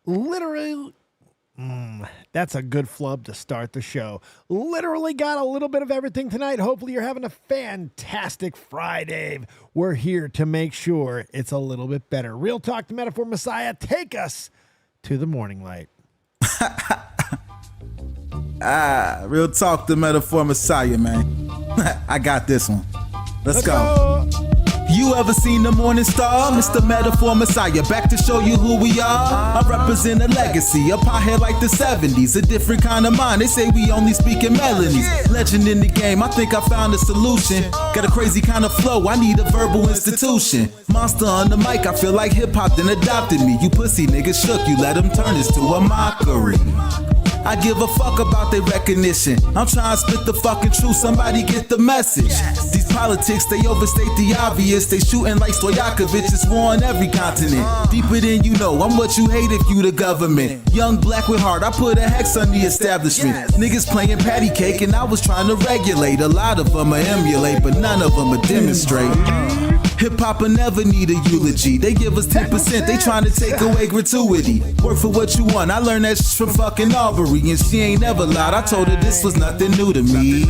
literally, that's a good flub to start the show. Literally got a little bit of everything tonight. Hopefully you're having a fantastic FriDave. We're here to make sure it's a little bit better. Real Talk, the Metaphor Messiah, take us to the morning light. Real Talk, the Metaphor Messiah, man. I got this one. Let's go. You ever seen the morning star? Mr. Metaphor Messiah, back to show you who we are. I represent a legacy, a pothead like the 70s, a different kind of mind. They say we only speak in melodies. Legend in the game, I think I found a solution. Got a crazy kind of flow, I need a verbal institution. Monster on the mic, I feel like hip-hop then adopted me. You pussy niggas shook, you let them turn this to a mockery. I give a fuck about their recognition. I'm trying to spit the fucking truth, somebody get the message. These politics, they overstate the obvious. They shooting like Stoyakovich, it's war on every continent. Deeper than you know, I'm what you hate if you the government. Young black with heart, I put a hex on the establishment. Niggas playing patty cake and I was trying to regulate. A lot of them are emulate, but none of them are demonstrate. Hip-hop will never need a eulogy. They give us 10%, they trying to take away gratuity. Work for what you want, I learned that from fucking Aubrey. And she ain't never lied, I told her this was nothing new to me.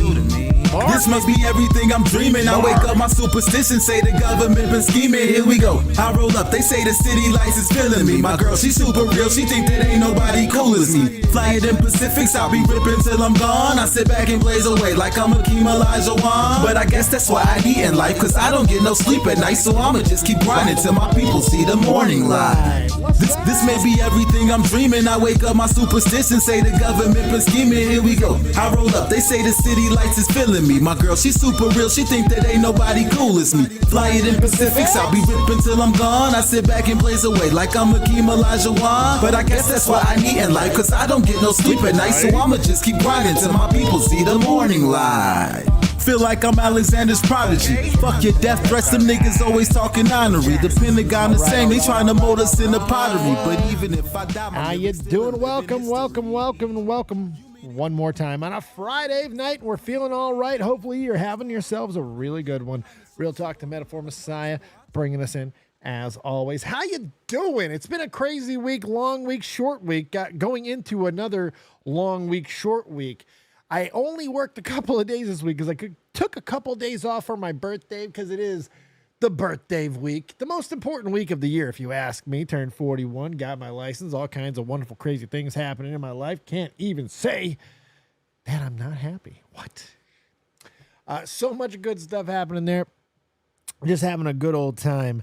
This must be everything I'm dreaming. I wake up, my superstition say the government been scheming. Here we go, I roll up, they say the city lights is feeling me. My girl, she super real, she think that ain't nobody cool as me. Flying in Pacifics, I'll be ripping till I'm gone. I sit back and blaze away like I'm Akeem Olajuwon. But I guess that's why I need in life, cause I don't get no sleep at night. So I'ma just keep grinding till my people see the morning light. This may be everything I'm dreaming. I wake up, my superstition say the government been scheming. Here we go, I roll up, they say the city lights is feeling me. My girl, she's super real, she think that ain't nobody cool as me. Flying in Pacifics, I'll be ripping till I'm gone. I sit back and blaze away like I'm Akeem Olajuwon. But I guess that's why I need in life, cause I don't get no sleep at night. So I'ma just keep grinding till my people see the morning light. Feel like I'm Alexander's prodigy. Fuck your death threats, them niggas always talking honorary. The Pentagon the same, they trying to mold us in the pottery. But even if I die, how you doing? Welcome one more time on a FriDave night. We're feeling all right. Hopefully you're having yourselves a really good one. Real Talk, the Metaphor Messiah, bringing us in as always. How you doing? It's been a crazy week, long week, short week. Going into another long week, short week. I only worked a couple of days this week because I took a couple of days off for my birthday because it is the birthday week, the most important week of the year, if you ask me. Turned 41, got my license, all kinds of wonderful, crazy things happening in my life. Can't even say that I'm not happy. What? So much good stuff happening there. Just having a good old time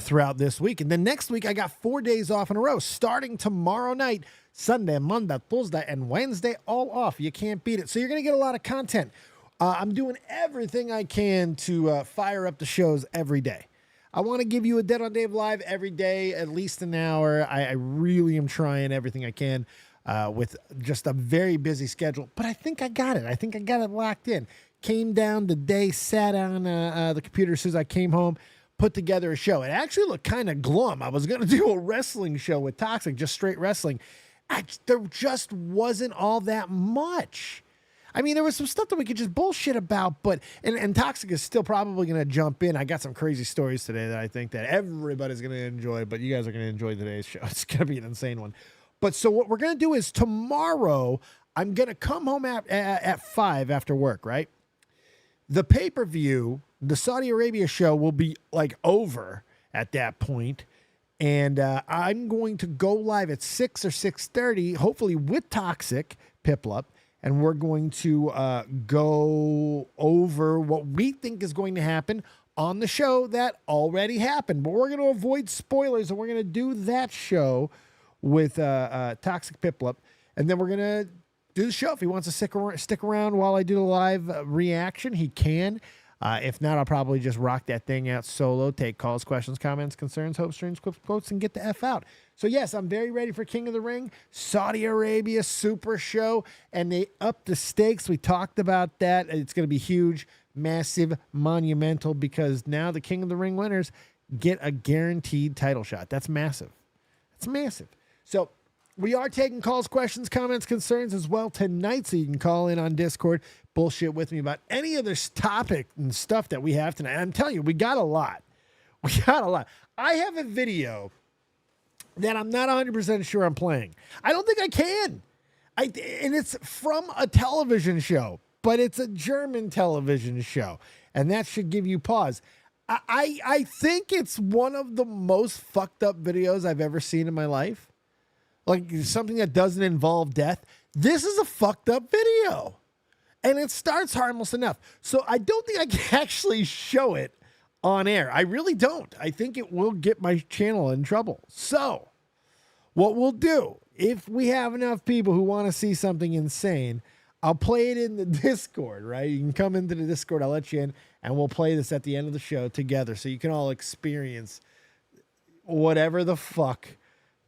throughout this week. And then next week, I got 4 days off in a row, starting tomorrow night. Sunday, Monday, Tuesday, and Wednesday, all off. You can't beat it. So you're going to get a lot of content. I'm doing everything I can to fire up the shows every day. I want to give you a Dead on Dave live every day, at least an hour. I really am trying everything I can with just a very busy schedule. But I think I got it. I think I got it locked in. Came down today, sat on the computer as soon as I came home, put together a show. It actually looked kind of glum. I was going to do a wrestling show with Toxic, just straight wrestling. There just wasn't all that much. I mean, there was some stuff that we could just bullshit about, but and Toxic is still probably going to jump in. I got some crazy stories today that I think that everybody's going to enjoy, but you guys are going to enjoy today's show. It's going to be an insane one. But so what we're going to do is tomorrow, I'm going to come home at 5 after work, right? The pay-per-view, the Saudi Arabia show will be like over at that point. And I'm going to go live at 6 or 6:30, hopefully with Toxic Piplup, and we're going to go over what we think is going to happen on the show that already happened. But we're going to avoid spoilers, and we're going to do that show with Toxic Piplup, and then we're going to do the show. If he wants to stick around while I do the live reaction, he can. If not, I'll probably just rock that thing out solo, take calls, questions, comments, concerns, hopes, dreams, quips, quotes, and get the F out. So, yes, I'm very ready for King of the Ring, Saudi Arabia Super Show, and they upped the stakes. We talked about that. It's going to be huge, massive, monumental, because now the King of the Ring winners get a guaranteed title shot. That's massive. That's massive. So, we are taking calls, questions, comments, concerns as well tonight, so you can call in on Discord, bullshit with me about any of this topic and stuff that we have tonight. I'm telling you, we got a lot. I have a video that I'm not 100% sure I'm playing. I don't think I can. And it's from a television show, but it's a German television show, and that should give you pause. I think it's one of the most fucked up videos I've ever seen in my life. Like something that doesn't involve death. This is a fucked up video. And it starts harmless enough. So I don't think I can actually show it on air. I really don't. I think it will get my channel in trouble. So what we'll do, if we have enough people who want to see something insane, I'll play it in the Discord, right? You can come into the Discord. I'll let you in, and we'll play this at the end of the show together so you can all experience whatever the fuck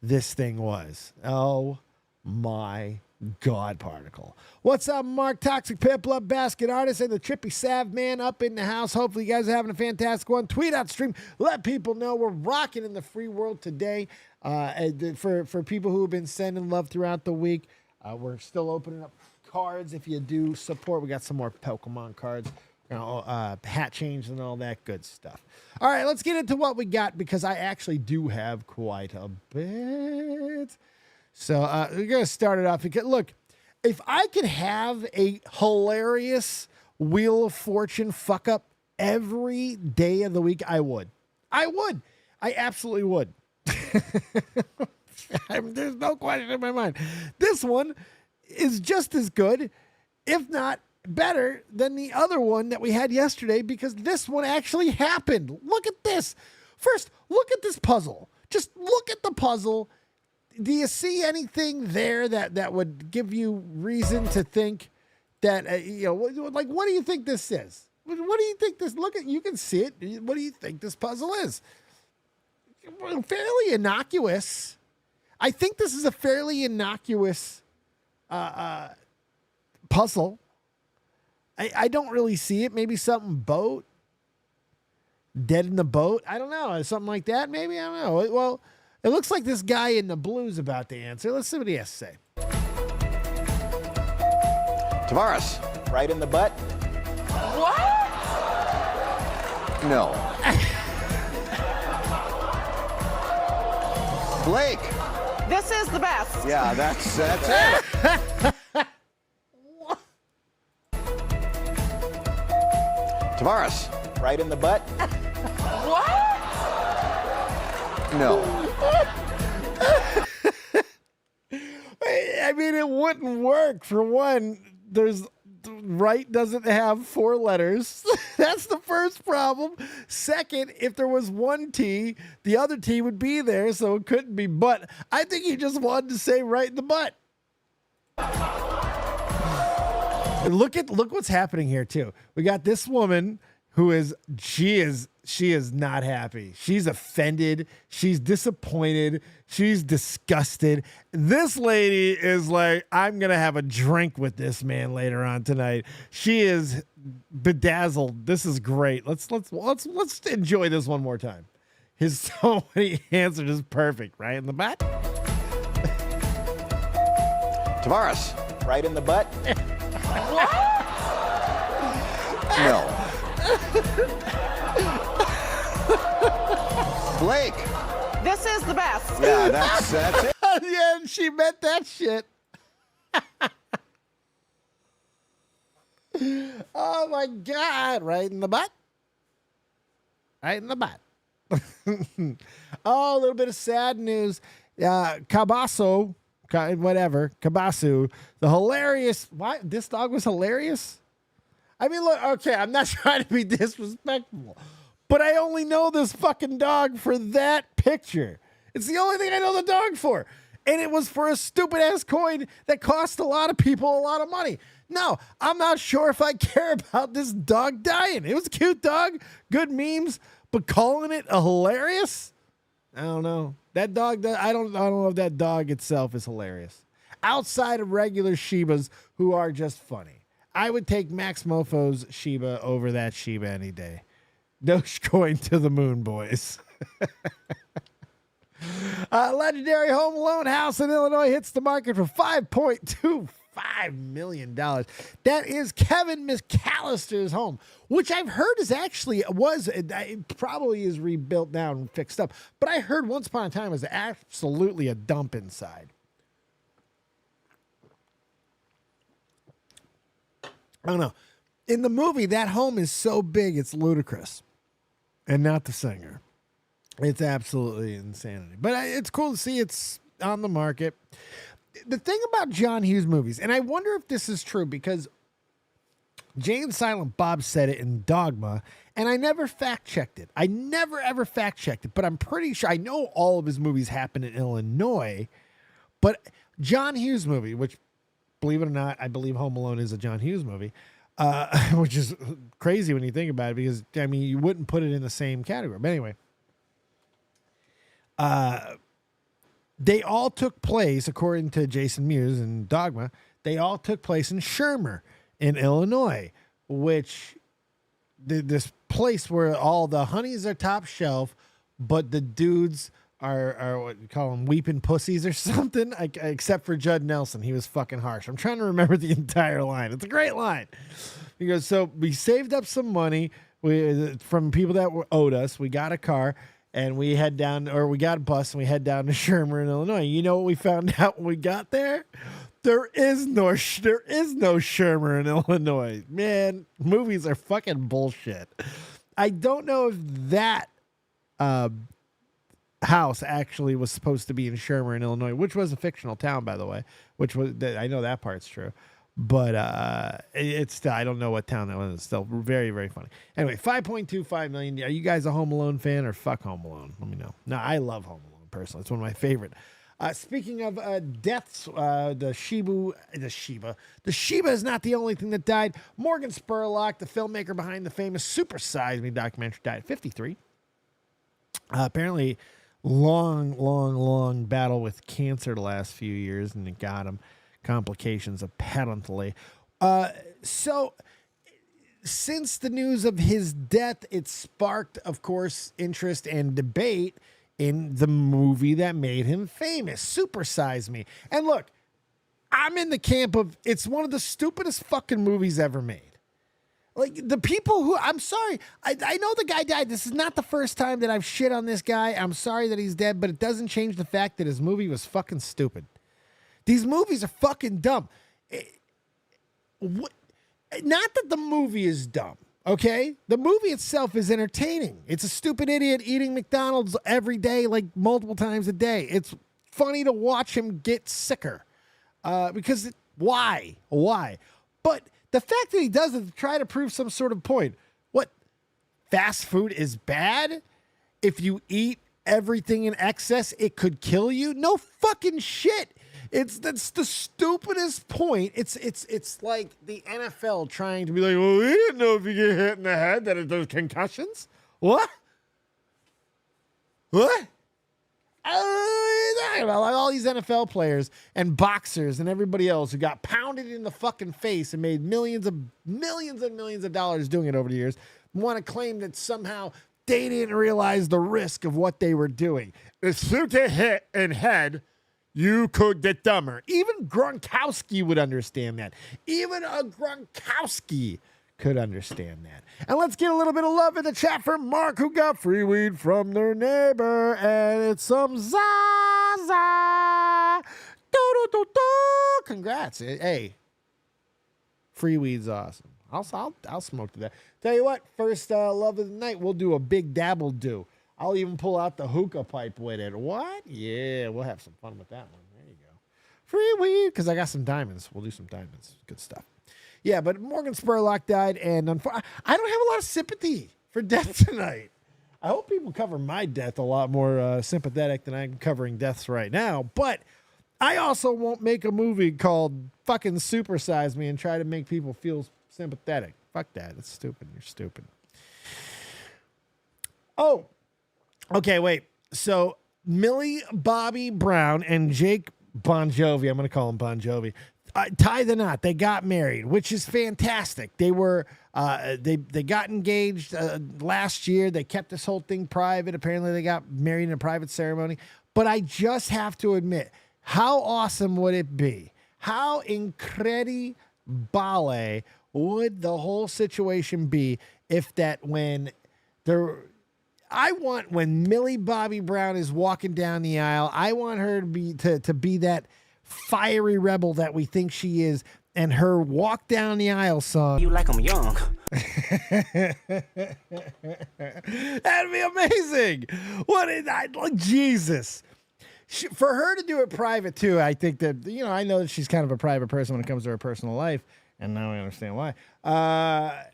this thing was. Oh, my God, Particle. What's up, Mark? Toxic Piplup, Basket Artist, and the Trippy Sav Man up in the house. Hopefully you guys are having a fantastic one. Tweet out stream. Let people know we're rocking in the free world today. For people who have been sending love throughout the week, we're still opening up cards. If you do support, we got some more Pokemon cards, hat change and all that good stuff. All right, let's get into what we got, because I actually do have quite a bit. So we're going to start it off. Because, look, if I could have a hilarious Wheel of Fortune fuck up every day of the week, I would. I would. I absolutely would. There's no question in my mind. This one is just as good, if not better, than the other one that we had yesterday, because this one actually happened. Look at this. First, look at this puzzle. Just look at the puzzle. Do you see anything there that would give you reason to think that, like, what do you think this is? What do you think this, look at, you can see it. What do you think this puzzle is? Fairly innocuous. I think this is a fairly innocuous puzzle. I don't really see it. Maybe something boat. Dead in the boat. I don't know. Something like that. Maybe. I don't know. Well, it looks like this guy in the blue is about to answer. Let's see what he has to say. Tavares, right in the butt? What? No. Blake. This is the best. Yeah, that's it. Tavares, right in the butt? What? No. I mean, it wouldn't work. For one, right doesn't have 4 letters. That's the first problem. Second, if there was one T, the other T would be there, so it couldn't be butt. I think he just wanted to say right in the butt. Look what's happening here too. We got this woman who she is not happy. She's offended. She's disappointed. She's disgusted. This lady is like, I'm going to have a drink with this man later on tonight. She is bedazzled. This is great. Let's enjoy this one more time. His so many answers is perfect. Right in the butt. Tavares, right in the butt? What? No. Blake. This is the best. Yeah, that's it. Yeah, and she meant that shit. Oh my God. Right in the butt. Right in the butt. Oh, a little bit of sad news. Cabasso, Cabasu, the hilarious. Why? This dog was hilarious? I mean, look, okay, I'm not trying to be disrespectful, but I only know this fucking dog for that picture. It's the only thing I know the dog for. And it was for a stupid ass coin that cost a lot of people a lot of money. No, I'm not sure if I care about this dog dying. It was a cute dog, good memes, but calling it a hilarious? I don't know. That dog, I don't know if that dog itself is hilarious. Outside of regular Shibas who are just funny. I would take Max Mofo's Shiba over that Shiba any day. Dogecoin to the moon, boys. Legendary Home Alone house in Illinois hits the market for $5.25 $5 million. That is Kevin McAllister's home, which I've heard is actually it probably is rebuilt now and fixed up. But I heard once upon a time it was absolutely a dump inside. I don't know. In the movie, that home is so big, it's ludicrous. And not the singer. It's absolutely insanity. But it's cool to see it's on the market. The thing about John Hughes movies, and I wonder if this is true because Jay and Silent Bob said it in Dogma, and I never fact-checked it. I never, ever fact-checked it, but I'm pretty sure I know all of his movies happen in Illinois, but John Hughes movie, which, believe it or not, I believe Home Alone is a John Hughes movie, which is crazy when you think about it because, I mean, you wouldn't put it in the same category. But anyway, they all took place, according to Jason Mewes and Dogma, they all took place in Shermer in Illinois, which this place where all the honeys are top shelf, but the dudes are what you call them, weeping pussies or something, except for Judd Nelson. He was fucking harsh. I'm trying to remember the entire line. It's a great line. He goes, so we saved up some money from people that owed us. We got a car and we got a bus and we head down to Shermer in Illinois. You know what we found out when we got there? There is no Shermer in Illinois. Man, movies are fucking bullshit. I don't know if that house actually was supposed to be in Shermer in Illinois, which was a fictional town, by the way, I know that part's true, but it's still, I don't know what town that was. It's still very, very funny. Anyway, $5.25 million. Are you guys a Home Alone fan or fuck Home Alone? Let me know. No, I love Home Alone personally. It's one of my favorite. Speaking of deaths, the Shiba is not the only thing that died. Morgan Spurlock, the filmmaker behind the famous Super Size Me documentary, died at 53. Apparently, long battle with cancer the last few years, and it got him complications apparently. So since the news of his death, it sparked, of course, interest and debate in the movie that made him famous, Super Size Me. And look, I'm in the camp of it's one of the stupidest fucking movies ever made. Like, the people who, I'm sorry, I know the guy died. This is not the first time that I've shit on this guy. I'm sorry that he's dead, but it doesn't change the fact that his movie was fucking stupid. These movies are fucking dumb. Not that the movie is dumb, okay? The movie itself is entertaining. It's a stupid idiot eating McDonald's every day, like multiple times a day. It's funny to watch him get sicker. Because why? But the fact that he does it to try to prove some sort of point. What? Fast food is bad? If you eat everything in excess, it could kill you? No fucking shit. That's the stupidest point. It's like the NFL trying to be like, well, we didn't know if you get hit in the head that it does concussions. What? About like all these NFL players and boxers and everybody else who got pounded in the fucking face and made millions and millions of dollars doing it over the years want to claim that somehow they didn't realize the risk of what they were doing. If you get hit in head, you could get dumber. Even Gronkowski would understand that. Even a Gronkowski could understand that. And let's get a little bit of love in the chat for Mark, who got free weed from their neighbor, and it's some Zaza. Do-do-do-do. Congrats. Hey, free weed's awesome. I'll smoke to that. Tell you what, first love of the night, we'll do a big dabble do. I'll even pull out the hookah pipe with it. What? Yeah, we'll have some fun with that one. There you go. Free weed, because I got some diamonds. We'll do some diamonds. Good stuff. Yeah, but Morgan Spurlock died, and I don't have a lot of sympathy for death tonight. I hope people cover my death a lot more sympathetic than I'm covering deaths right now, but I also won't make a movie called fucking Super Size Me and try to make people feel sympathetic. Fuck that. It's stupid. You're stupid. Oh, okay, wait. So Millie Bobby Brown and Jake Bon Jovi, I'm going to call him Bon Jovi, tie the knot. They got married, which is fantastic. They were they got engaged last year. They kept this whole thing private. Apparently, they got married in a private ceremony. But I just have to admit, how awesome would it be? How incredibile would the whole situation be if that when Millie Bobby Brown is walking down the aisle, I want her to be that fiery rebel that we think she is, and her walk down the aisle song. You like them young. That'd be amazing. Jesus. For her to do it private too, I think that, I know that she's kind of a private person when it comes to her personal life, and now I understand why. I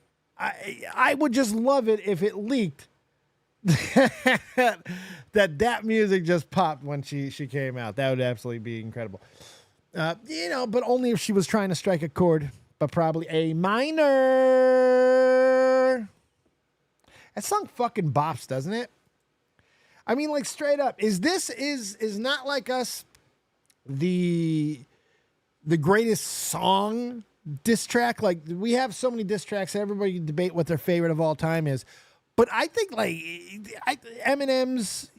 would just love it if it leaked that music just popped when she came out. That would absolutely be incredible. But only if she was trying to strike a chord, but probably a minor. That song fucking bops, doesn't it? I mean, like, straight up, is Not Like Us the greatest song diss track? Like, we have so many diss tracks, everybody can debate what their favorite of all time is. But I think, Eminem's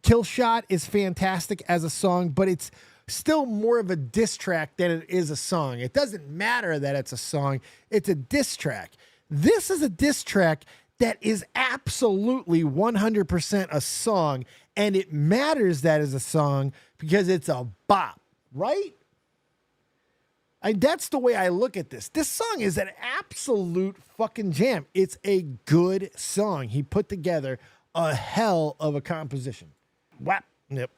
Kill Shot is fantastic as a song, but it's still more of a diss track than it is a song. It doesn't matter that it's a song. It's a diss track. This is a diss track that is absolutely 100% a song, and it matters that it's a song because it's a bop, right? That's the way I look at this. This song is an absolute fucking jam. It's a good song. He put together a hell of a composition. Whap. Yep.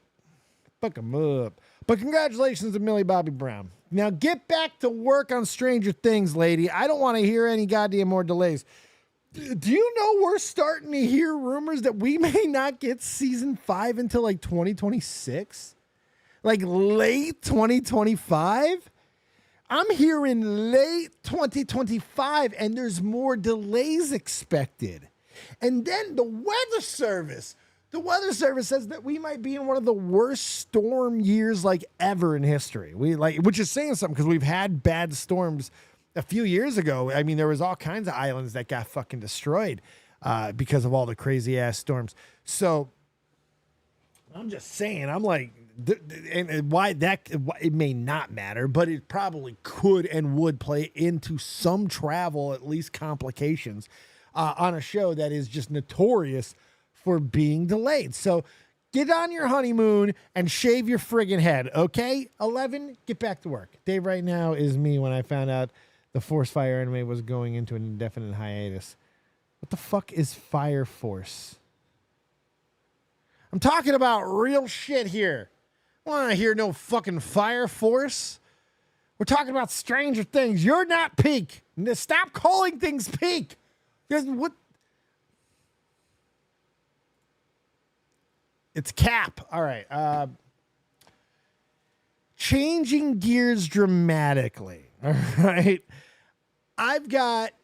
Fuck him up. But congratulations to Millie Bobby Brown. Now get back to work on Stranger Things, lady. I don't want to hear any goddamn more delays. Do you know we're starting to hear rumors that we may not get season 5 until like 2026? Like late 2025? I'm hearing late 2025, and there's more delays expected. And then the weather service says that we might be in one of the worst storm years like ever in history. Which is saying something because we've had bad storms a few years ago. I mean, there was all kinds of islands that got fucking destroyed because of all the crazy ass storms. So I'm just saying, I'm like, and why that it may not matter, but it probably could and would play into some travel, at least complications on a show that is just notorious for being delayed. So get on your honeymoon and shave your friggin' head, okay? 11, get back to work. Dave right now is me when I found out the Force Fire anime was going into an indefinite hiatus. What the fuck is Fire Force? I'm talking about real shit here. I don't want to hear no fucking Fire Force. We're talking about Stranger Things. You're not peak. Stop calling things peak. What? It's Cap. All right. Changing gears dramatically. All right.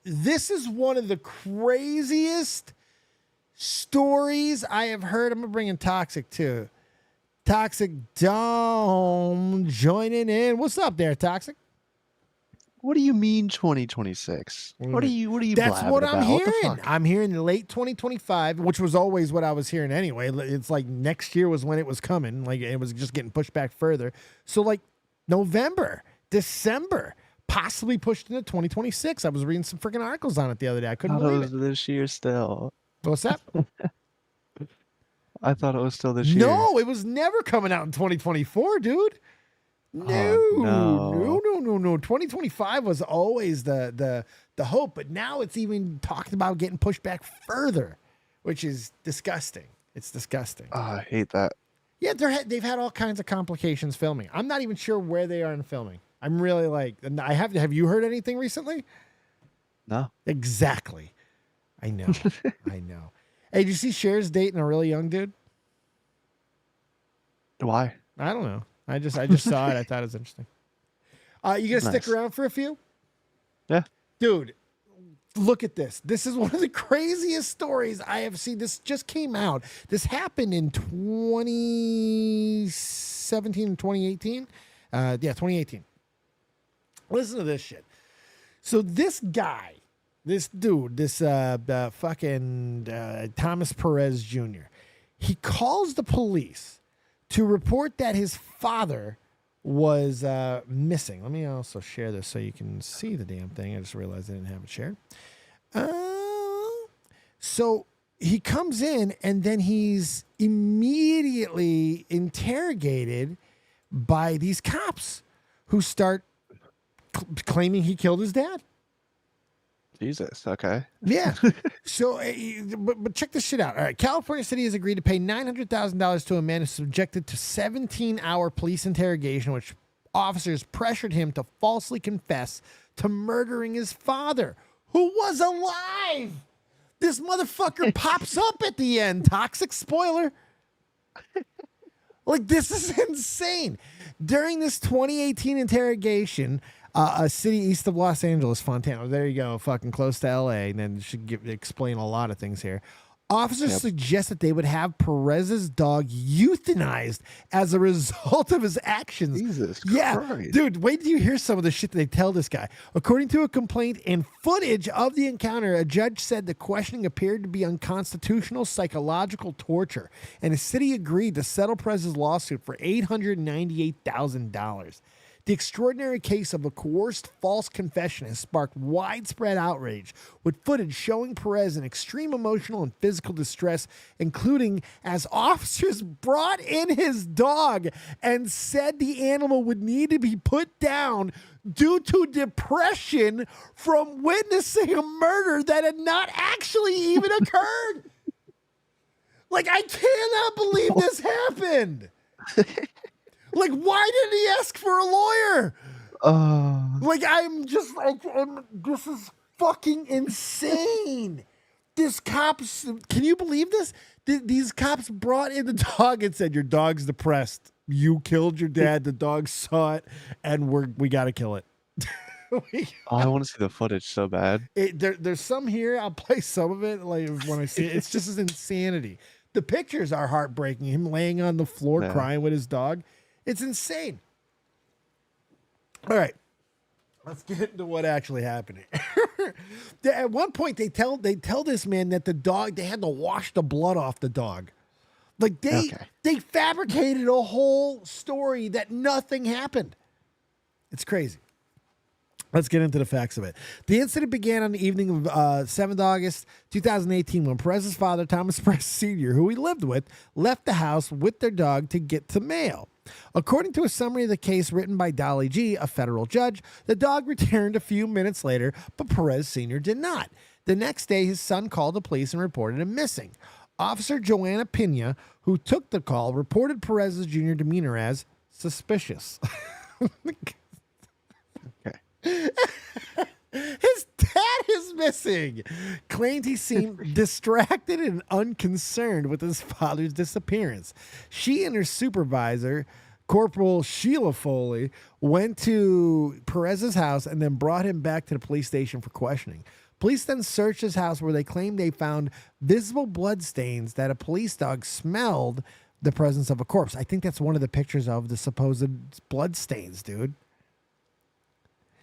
This is one of the craziest stories I have heard. I'm going to bring in Toxic too. Toxic Dome joining in. What's up there, Toxic? What do you mean 2026? What are you That's what I'm about? hearing. I'm hearing late 2025, which was always what I was hearing anyway. It's like next year was when it was coming. Like it was just getting pushed back further. So like November, December, possibly pushed into 2026. I was reading some freaking articles on it the other day. I couldn't believe it. This year still. What's that? I thought it was still this year. No, it was never coming out in 2024, dude. No. 2025 was always the hope, but now it's even talked about getting pushed back further, which is disgusting. It's disgusting. Oh, I hate that. Yeah, they've had all kinds of complications filming. I'm not even sure where they are in filming. I'm really like, have you heard anything recently? No. Exactly. I know. I know. Hey, did you see Cher's dating a really young dude? Why? I don't know. I just saw it. I thought it was interesting. You gonna stick around for a few? Yeah. Dude, look at this. This is one of the craziest stories I have seen. This just came out. This happened in 2017 and 2018. 2018. Listen to this shit. So this guy, this dude, this fucking Thomas Perez Jr., he calls the police to report that his father was missing. Let me also share this so you can see the damn thing. I just realized I didn't have it shared. So he comes in and then he's immediately interrogated by these cops who start claiming he killed his dad. Jesus. Okay. Yeah. So, but check this shit out. All right. California City has agreed to pay $900,000 to a man who subjected to 17-hour police interrogation, which officers pressured him to falsely confess to murdering his father, who was alive. This motherfucker pops up at the end. Toxic spoiler. Like, this is insane. During this 2018 interrogation, a city east of Los Angeles, Fontana. There you go, fucking close to L.A. And then should explain a lot of things here. Officers suggest that they would have Perez's dog euthanized as a result of his actions. Jesus Christ. Dude, wait till you hear some of the shit that they tell this guy. According to a complaint and footage of the encounter, a judge said the questioning appeared to be unconstitutional psychological torture, and the city agreed to settle Perez's lawsuit for $898,000. The extraordinary case of a coerced false confession has sparked widespread outrage, with footage showing Perez in extreme emotional and physical distress, including as officers brought in his dog and said the animal would need to be put down due to depression from witnessing a murder that had not actually even occurred. Like, I cannot believe this happened. Like, why did he ask for a lawyer? Like, I'm just like, this is fucking insane. This cops, can you believe this? These cops brought in the dog and said, your dog's depressed. You killed your dad. The dog saw it, and we got to kill it. I want to see the footage so bad. There's some here. I'll play some of it like when I see it. It's just his insanity. The pictures are heartbreaking. Him laying on the floor crying with his dog. It's insane. All right, let's get into what actually happened here. At one point, they tell this man that the dog, they had to wash the blood off the dog. Like they fabricated a whole story that nothing happened. It's crazy. Let's get into the facts of it. The incident began on the evening of 7th August 2018 when Perez's father, Thomas Perez Sr., who he lived with, left the house with their dog to get to mail. According to a summary of the case written by Dolly G., a federal judge, the dog returned a few minutes later, but Perez Sr. did not. The next day, his son called the police and reported him missing. Officer Joanna Pena, who took the call, reported Perez's junior demeanor as suspicious. His dad is missing. Claimed he seemed distracted and unconcerned with his father's disappearance. She and her supervisor, Corporal Sheila Foley, went to Perez's house and then brought him back to the police station for questioning. Police then searched his house where they claimed they found visible blood stains that a police dog smelled the presence of a corpse. I think that's one of the pictures of the supposed blood stains, dude.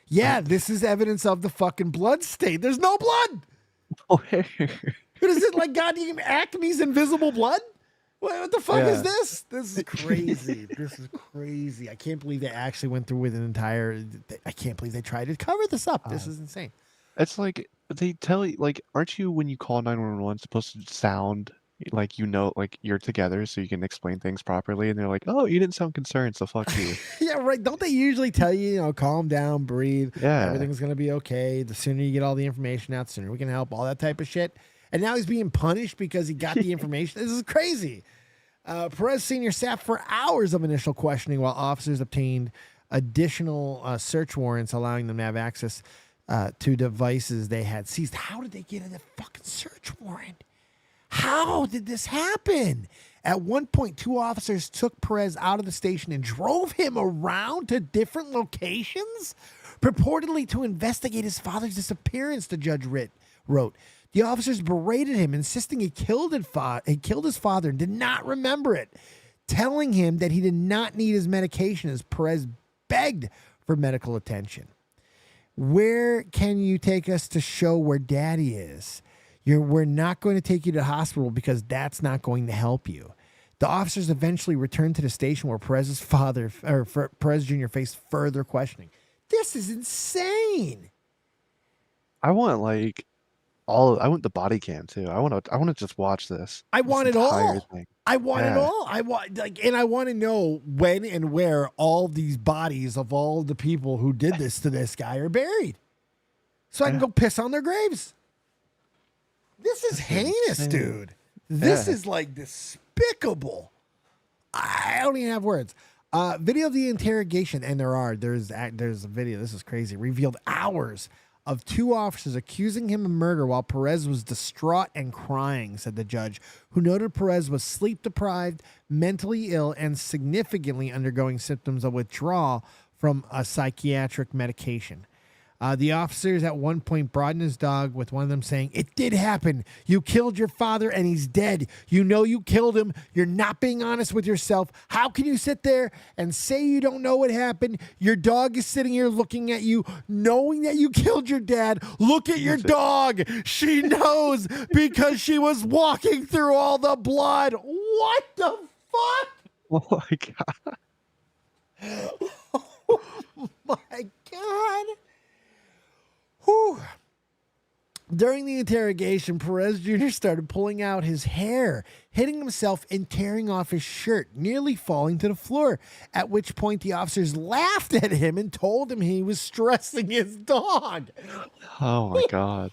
Yeah, this is evidence of the fucking blood stain. There's no blood. What is it, like goddamn Acme's invisible blood? What the fuck is this? This is crazy. This is crazy. I can't believe they actually went through with an entire. I can't believe they tried to cover this up. This is insane. It's like they tell you, like, aren't you when you call 911 supposed to sound like like you're together so you can explain things properly? And they're like, oh, you didn't sound concerned, so fuck you. Yeah, right. Don't they usually tell you, calm down, breathe. Yeah, everything's gonna be okay. The sooner you get all the information out, the sooner we can help. All that type of shit. And now he's being punished because he got the information. This is crazy. Perez Sr. sat for hours of initial questioning while officers obtained additional search warrants, allowing them to have access to devices they had seized. How did they get a fucking search warrant? How did this happen? At one point, 2 officers took Perez out of the station and drove him around to different locations, purportedly to investigate his father's disappearance, the judge wrote. The officers berated him, insisting he killed his father and did not remember it, telling him that he did not need his medication as Perez begged for medical attention. Where can you take us to show where daddy is? We're not going to take you to the hospital because that's not going to help you. The officers eventually returned to the station where Perez's father, Perez Jr., faced further questioning. This is insane. I want I want the body cam too. I want to just watch this. I want it all. Thing. I want it Yeah. all. And I want to know when and where all these bodies of all the people who did this to this guy are buried, so I can go piss on their graves. This is heinous, insane. dude. This Yeah. is like despicable. I don't even have words. Video of the interrogation, and there's a video. This is crazy. Revealed hours of two officers accusing him of murder while Perez was distraught and crying, said the judge, who noted Perez was sleep deprived, mentally ill, and significantly undergoing symptoms of withdrawal from a psychiatric medication. The officers at one point brought in his dog, with one of them saying, "It did happen. You killed your father and he's dead. You know you killed him. You're not being honest with yourself. How can you sit there and say you don't know what happened? Your dog is sitting here looking at you, knowing that you killed your dad. Look at your dog. She knows because she was walking through all the blood." What the fuck? Oh my god. Oh my God. Whew. During the interrogation, Perez Jr. started pulling out his hair, hitting himself and tearing off his shirt, nearly falling to the floor, at which point the officers laughed at him and told him he was stressing his dog. Oh my god.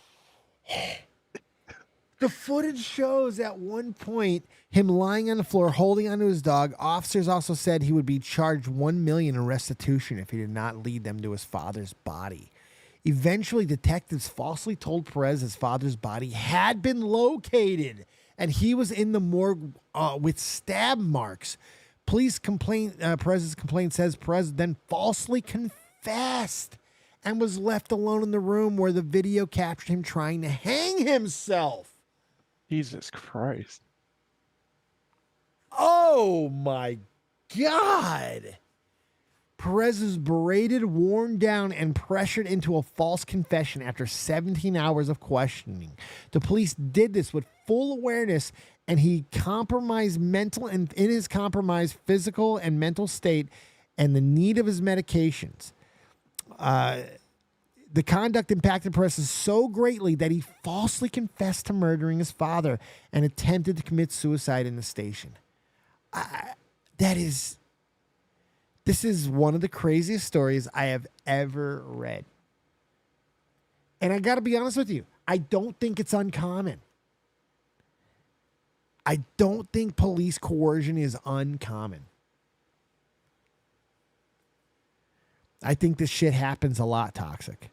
The footage shows at one point him lying on the floor holding onto his dog. Officers also said he would be charged $1 million in restitution if he did not lead them to his father's body. Eventually, detectives falsely told Perez his father's body had been located and he was in the morgue with stab marks. Perez's complaint says Perez then falsely confessed and was left alone in the room where the video captured him trying to hang himself. Jesus Christ. Oh my God. Perez is berated, worn down, and pressured into a false confession after 17 hours of questioning. The police did this with full awareness, and he compromised in his compromised physical and mental state and the need of his medications. The conduct impacted Perez so greatly that he falsely confessed to murdering his father and attempted to commit suicide in the station. This is one of the craziest stories I have ever read. And I got to be honest with you, I don't think it's uncommon. I don't think police coercion is uncommon. I think this shit happens a lot, Toxic.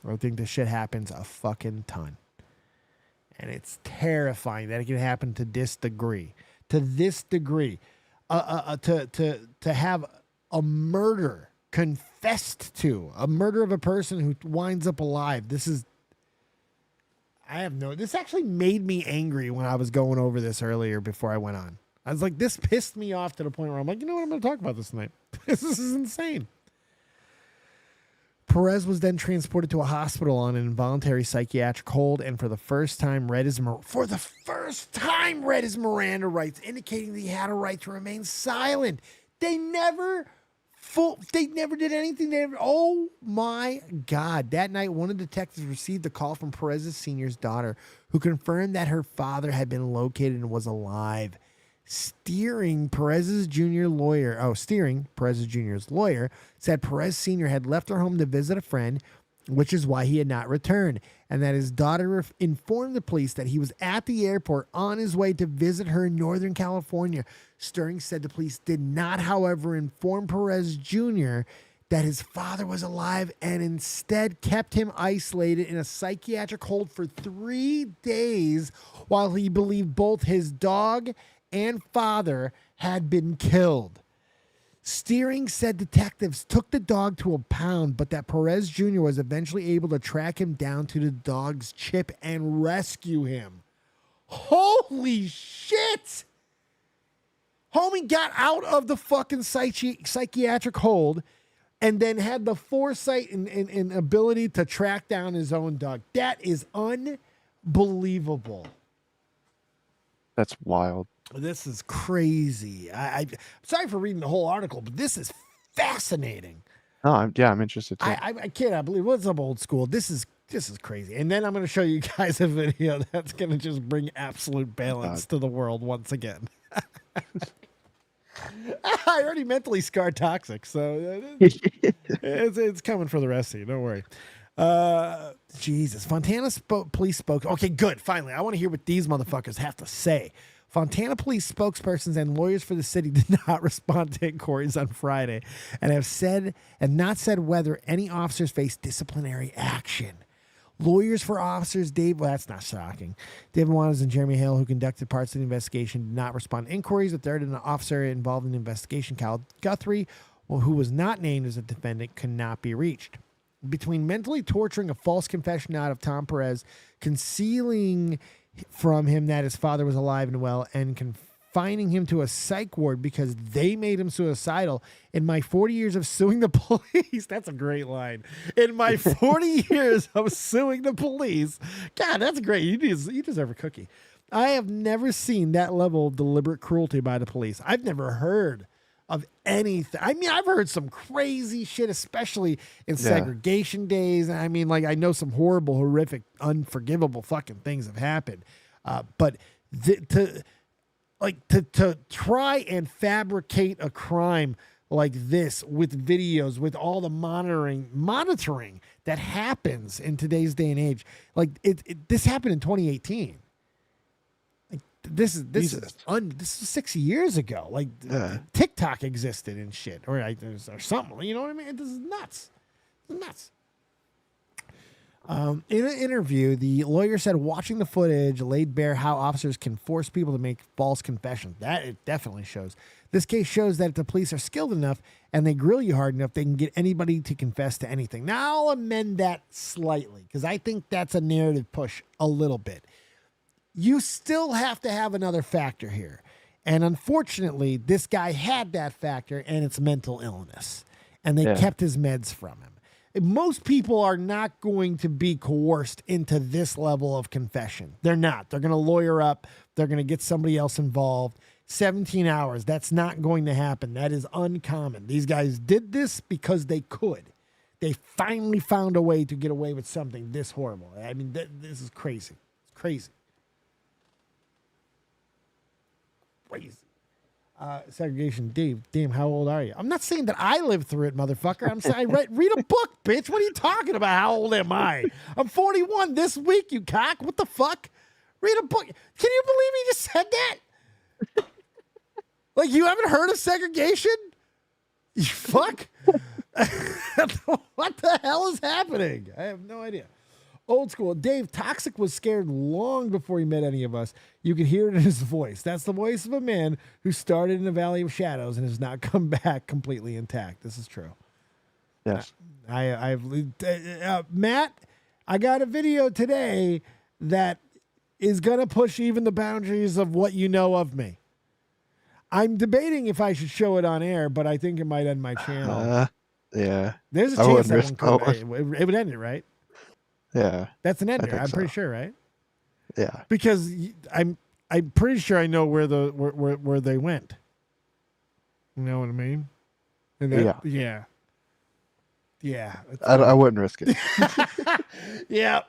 I think this shit happens a fucking ton. And it's terrifying that it can happen to this degree. To this degree. To have a murder confessed to, a murder of a person who winds up alive. This actually made me angry when I was going over this earlier before I went on. I was like, this pissed me off to the point where I'm like, you know what, I'm going to talk about this tonight. This is insane. Perez was then transported to a hospital on an involuntary psychiatric hold, and for the first time read his Miranda rights, indicating that he had a right to remain silent. They never did anything. Oh my God. That night, one of the detectives received a call from Perez's senior's daughter, who confirmed that her father had been located and was alive. Steering Perez's Jr.'s lawyer said Perez Sr. had left her home to visit a friend, which is why he had not returned, and that his daughter informed the police that he was at the airport on his way to visit her in Northern California. Steering said the police did not, however, inform Perez Jr. that his father was alive and instead kept him isolated in a psychiatric hold for 3 days while he believed both his dog and father had been killed. Steering said detectives took the dog to a pound, but that Perez Jr. was eventually able to track him down to the dog's chip and rescue him. Holy shit! Homie got out of the fucking psychiatric hold and then had the foresight and ability to track down his own dog. That is unbelievable. That's wild. This is crazy. I'm sorry for reading the whole article, but this is fascinating. Oh, I'm interested too. I cannot believe what's up, old school. This is crazy. And then I'm going to show you guys a video that's going to just bring absolute balance to the world once again. I already mentally scarred Toxic, so it's coming for the rest of you. Don't worry. Jesus. Fontana police spoke. Okay, good. Finally, I want to hear what these motherfuckers have to say. Fontana police spokespersons and lawyers for the city did not respond to inquiries on Friday and have not said whether any officers face disciplinary action. Lawyers for officers, well, that's not shocking. David Waters and Jeremy Hale, who conducted parts of the investigation, did not respond to inquiries. The third and officer involved in the investigation, Kyle Guthrie, who was not named as a defendant, could not be reached. Between mentally torturing a false confession out of Tom Perez, concealing from him that his father was alive and well, and confining him to a psych ward because they made him suicidal. In my 40 years of suing the police, that's a great line. In my 40 years of suing the police, God, that's great. You deserve a cookie. I have never seen that level of deliberate cruelty by the police. I've never heard of anything. I mean, I've heard some crazy shit, especially in segregation days. I mean, like, I know some horrible, horrific, unforgivable fucking things have happened. But to try and fabricate a crime like this with videos, with all the monitoring that happens in today's day and age, like this happened in 2018. This is 6 years ago. Like TikTok existed and shit, or something. You know what I mean? This is nuts. It's nuts. In an interview, the lawyer said watching the footage laid bare how officers can force people to make false confessions. That it definitely shows. This case shows that if the police are skilled enough and they grill you hard enough, they can get anybody to confess to anything. Now I'll amend that slightly because I think that's a narrative push a little bit. You still have to have another factor here. And unfortunately, this guy had that factor, and it's mental illness. And they kept his meds from him. Most people are not going to be coerced into this level of confession. They're not. They're going to lawyer up. They're going to get somebody else involved. 17 hours. That's not going to happen. That is uncommon. These guys did this because they could. They finally found a way to get away with something this horrible. I mean, this is crazy. It's crazy. Crazy. Segregation. Dave, damn, how old are you? I'm not saying that I lived through it, motherfucker. I'm saying read a book, bitch. What are you talking about? How old am I? I'm 41 this week, you cock. What the fuck? Read a book. Can you believe he just said that? Like, you haven't heard of segregation? You fuck? What the hell is happening? I have no idea. Old school. Dave, Toxic was scared long before he met any of us. You could hear it in his voice. That's the voice of a man who started in the Valley of Shadows and has not come back completely intact. This is true. Yes. Matt, I got a video today that is going to push even the boundaries of what you know of me. I'm debating if I should show it on air, but I think it might end my channel. Yeah. There's a chance that it would end it, right? Yeah. That's an ender. I'm pretty sure, right? Yeah. Because I'm pretty sure I know where they went. You know what I mean? And that, yeah. I wouldn't risk it. Yeah.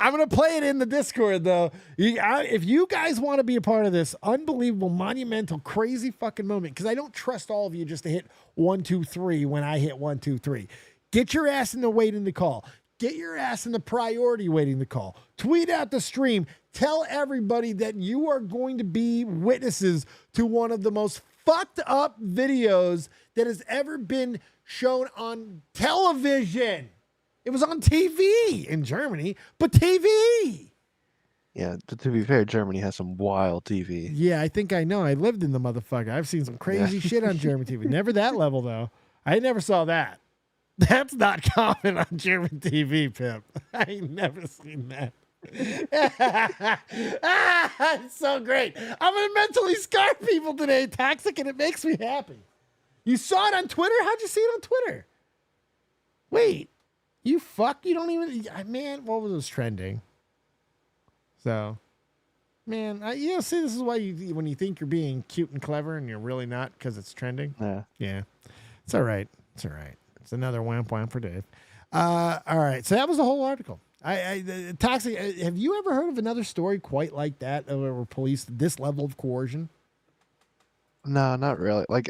I'm going to play it in the Discord, though. If you guys want to be a part of this unbelievable, monumental, crazy fucking moment, because I don't trust all of you just to hit 1, 2, 3 when I hit 1, 2, 3. Get your ass in the waiting to call. Get your ass in the priority waiting to call. Tweet out the stream. Tell everybody that you are going to be witnesses to one of the most fucked up videos that has ever been shown on television. It was on TV in Germany, but TV. Yeah, to be fair, Germany has some wild TV. Yeah, I think I know. I lived in the motherfucker. I've seen some crazy shit on German TV. Never that level, though. I never saw that. That's not common on German TV, Pip. I ain't never seen that. It's so great. I'm going to mentally scar people today, Toxic, and it makes me happy. You saw it on Twitter? How'd you see it on Twitter? Wait, you fuck? You don't even... Man, what was trending? So, Man, see, this is why when you think you're being cute and clever and you're really not because it's trending. Yeah. It's all right. It's all right. It's another wham for Dave. All right. So that was the whole article. Toxic. Have you ever heard of another story quite like that where police this level of coercion? No, not really. Like,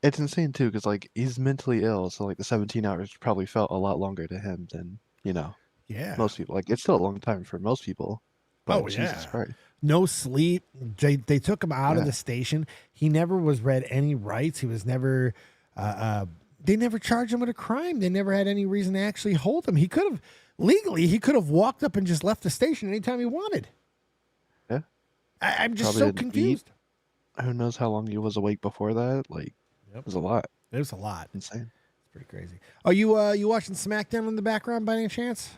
it's insane too, because like he's mentally ill, so like the 17 hours probably felt a lot longer to him than most people. Like, it's still a long time for most people. But Jesus Christ. No sleep. They took him out of the station. He never was read any rights. He was never. They never charged him with a crime. They never had any reason to actually hold him. He could have walked up and just left the station anytime he wanted. Yeah. I'm just Probably so didn't confused. Who knows how long he was awake before that? Like, it was a lot. It was a lot. Insane. It's pretty crazy. Are you watching SmackDown in the background by any chance?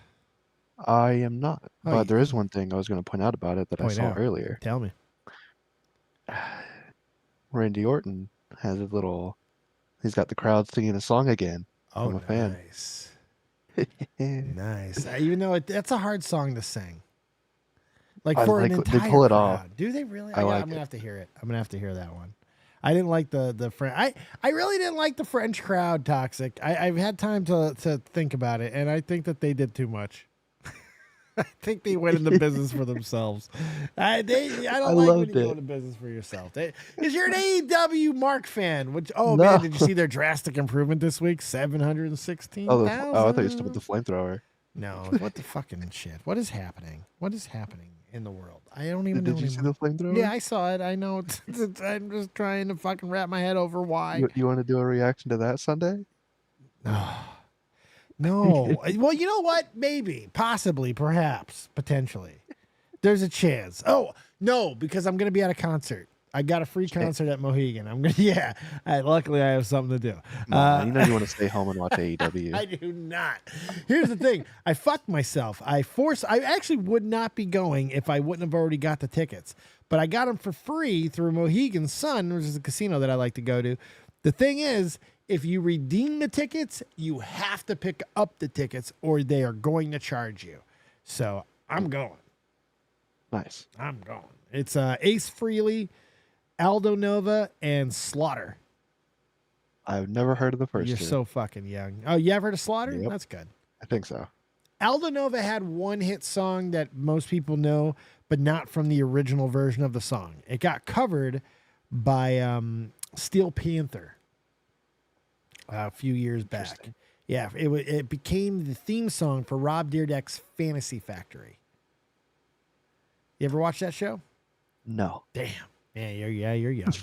I am not. Oh, But there is one thing I was going to point out about it that I saw earlier. Tell me. Randy Orton has he's got the crowd singing a song again. Oh, I'm a fan. Nice. Nice. Even though that's a hard song to sing. Like for an entire they pull it crowd. off. Do they really? I'm gonna have to hear it. I'm gonna have to hear that one. I didn't like the French. I really didn't like the French crowd. Toxic. I've had time to think about it, and I think that they did too much. I think they went into business for themselves. I don't like when you go into business for yourself. Because you're an AEW Mark fan. Man, did you see their drastic improvement this week? 716,000. I thought you were still with the flamethrower. No, what the fucking shit? What is happening? What is happening in the world? I don't even know. Did you see the flamethrower? Yeah, I saw it. I know. I'm just trying to fucking wrap my head over why. You want to do a reaction to that Sunday? No. Well, you know what? Maybe, possibly, perhaps, potentially. There's a chance. Oh, no, because I'm going to be at a concert. I got a free concert at Mohegan. Luckily, I have something to do. You know you want to stay home and watch AEW. I do not. Here's the thing. I fucked myself. I actually would not be going if I wouldn't have already got the tickets. But I got them for free through Mohegan Sun, which is a casino that I like to go to. The thing is, if you redeem the tickets, you have to pick up the tickets or they are going to charge you. So I'm going. Nice. I'm going. It's Ace Frehley, Aldo Nova, and Slaughter. I've never heard of the first You're two. so fucking young. Oh, you ever heard of Slaughter? Yep. That's good. I think so. Aldo Nova had one hit song that most people know, but not from the original version of the song. It got covered by Steel Panther a few years back. Yeah, it became the theme song for Rob Dyrdek's Fantasy Factory. You ever watch that show? No. Damn. Yeah, you're young.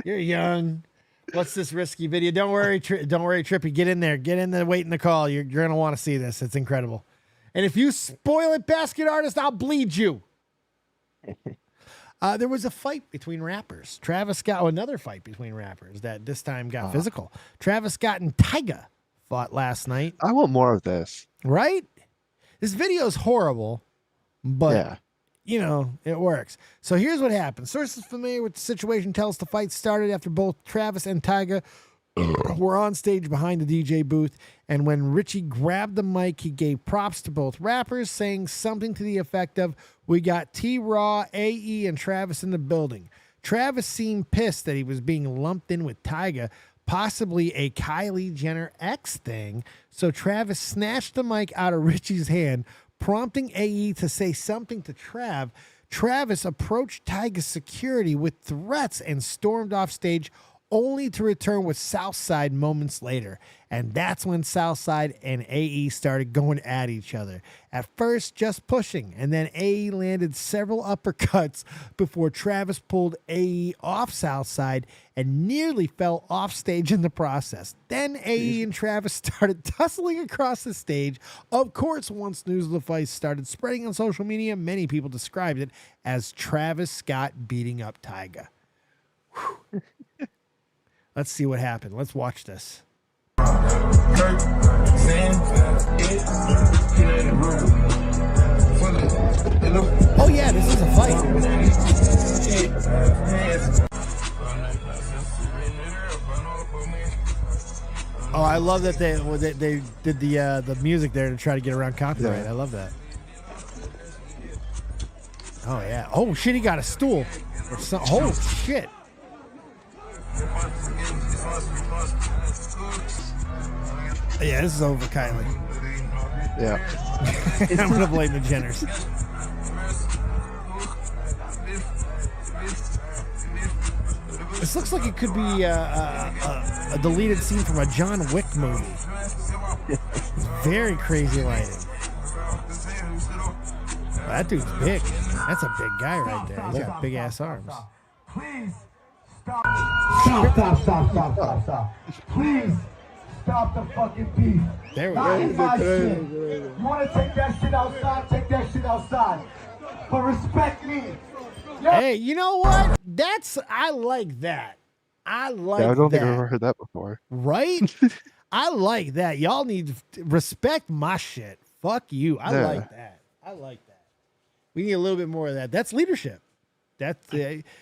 You're young. What's this risky video? Don't worry, Trippy. Get in there. Get in there. Wait in the call. You're gonna want to see this. It's incredible. And if you spoil it, basket artist, I'll bleed you. There was a fight between rappers. Another fight between rappers that this time got physical. Travis Scott and Tyga fought last night. I want more of this. Right? This video is horrible, but it works. So here's what happened. Sources familiar with the situation tell us the fight started after both Travis and Tyga were on stage behind the DJ booth, and when Richie grabbed the mic, he gave props to both rappers, saying something to the effect of, "We got T-Raw, AE, and Travis in the building." Travis seemed pissed that he was being lumped in with Tyga, possibly a Kylie Jenner X thing, so Travis snatched the mic out of Richie's hand, prompting AE to say something to Trav. Travis approached Tyga's security with threats and stormed off stage, only to return with Southside moments later. And that's when Southside and AE started going at each other. At first, just pushing, and then AE landed several uppercuts before Travis pulled AE off Southside and nearly fell off stage in the process. Then AE and Travis started tussling across the stage. Of course, once news of the fight started spreading on social media, many people described it as Travis Scott beating up Tyga. Let's see what happened. Let's watch this. Oh yeah, this is a fight. Oh, I love that they did the music there to try to get around copyright. Yeah. I love that. Oh, yeah. Oh, shit, he got a stool. Or some, oh, shit. Yeah, this is over, Kylie. Yeah. I'm going to blame the Jenners. This looks like it could be a deleted scene from a John Wick movie. Very crazy lighting. Well, that dude's big. That's a big guy right there. He's got big ass arms. Please stop. Please stop the fucking beef. There we Not go. in my shit. You want to take that shit outside? Take that shit outside. But respect me. Hey, you know what? I like that. I like that. I don't think I've ever heard that before. Right? I like that. Y'all need to respect my shit. Fuck you. I like that. I like that. We need a little bit more of that. That's leadership. That's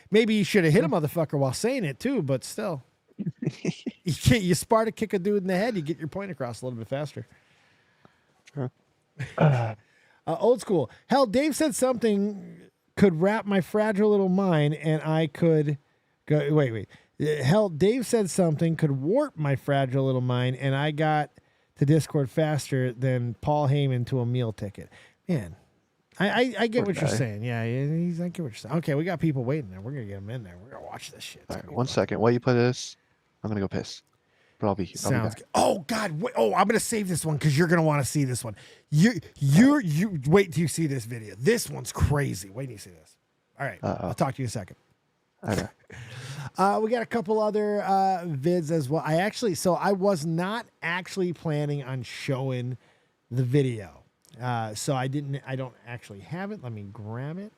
maybe you should have hit a motherfucker while saying it too, but still. You Sparta kick a dude in the head, you get your point across a little bit faster. Old school. Hell, Dave said something could wrap my fragile little mind and I could go wait. Hell, Dave said something could warp my fragile little mind and I got to Discord faster than Paul Heyman to a meal ticket. Man, I get what you're saying. Yeah, I get what you're saying. Okay, we got people waiting there. We're going to get them in there. We're going to watch this shit. All right, 1 second. While you play this, I'm going to go piss. But I'll be here. Sounds good. Oh, God. Wait, I'm going to save this one because you're going to want to see this one. You wait till you see this video. This one's crazy. Wait till you see this. All right. I'll talk to you in a second. Okay. We got a couple other vids as well. I was not actually planning on showing the video. So I don't actually have it. Let me grab it.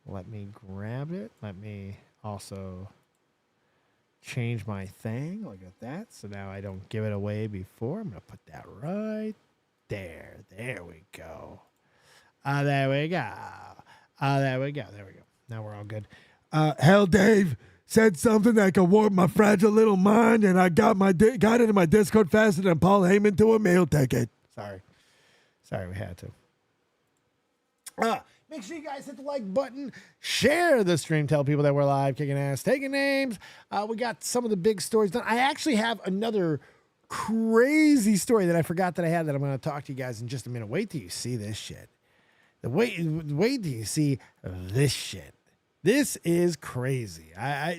Let me also change my thing. Look at that. So now I don't give it away before. I'm going to put that right there. There we go. There we go. There we go. Now we're all good. Hell, Dave said something that could warp my fragile little mind, and I got into my Discord faster than Paul Heyman to a meal ticket. Sorry, we had to. Make sure you guys hit the like button, share the stream, tell people that we're live, kicking ass, taking names. We got some of the big stories done. I actually have another crazy story that I forgot that I had that I'm going to talk to you guys in just a minute. Wait till you see this shit. Wait till you see this shit. This is crazy.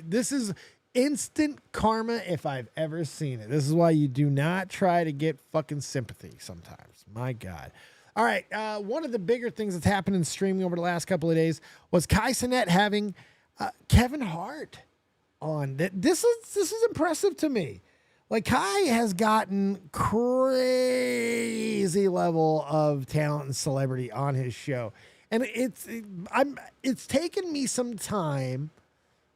This is instant karma if I've ever seen it. This is why you do not try to get fucking sympathy sometimes. My God. All right. One of the bigger things that's happened in streaming over the last couple of days was Cenat having Kevin Hart on. This is impressive to me. Like, Kai has gotten crazy level of talent and celebrity on his show. And it's taken me some time,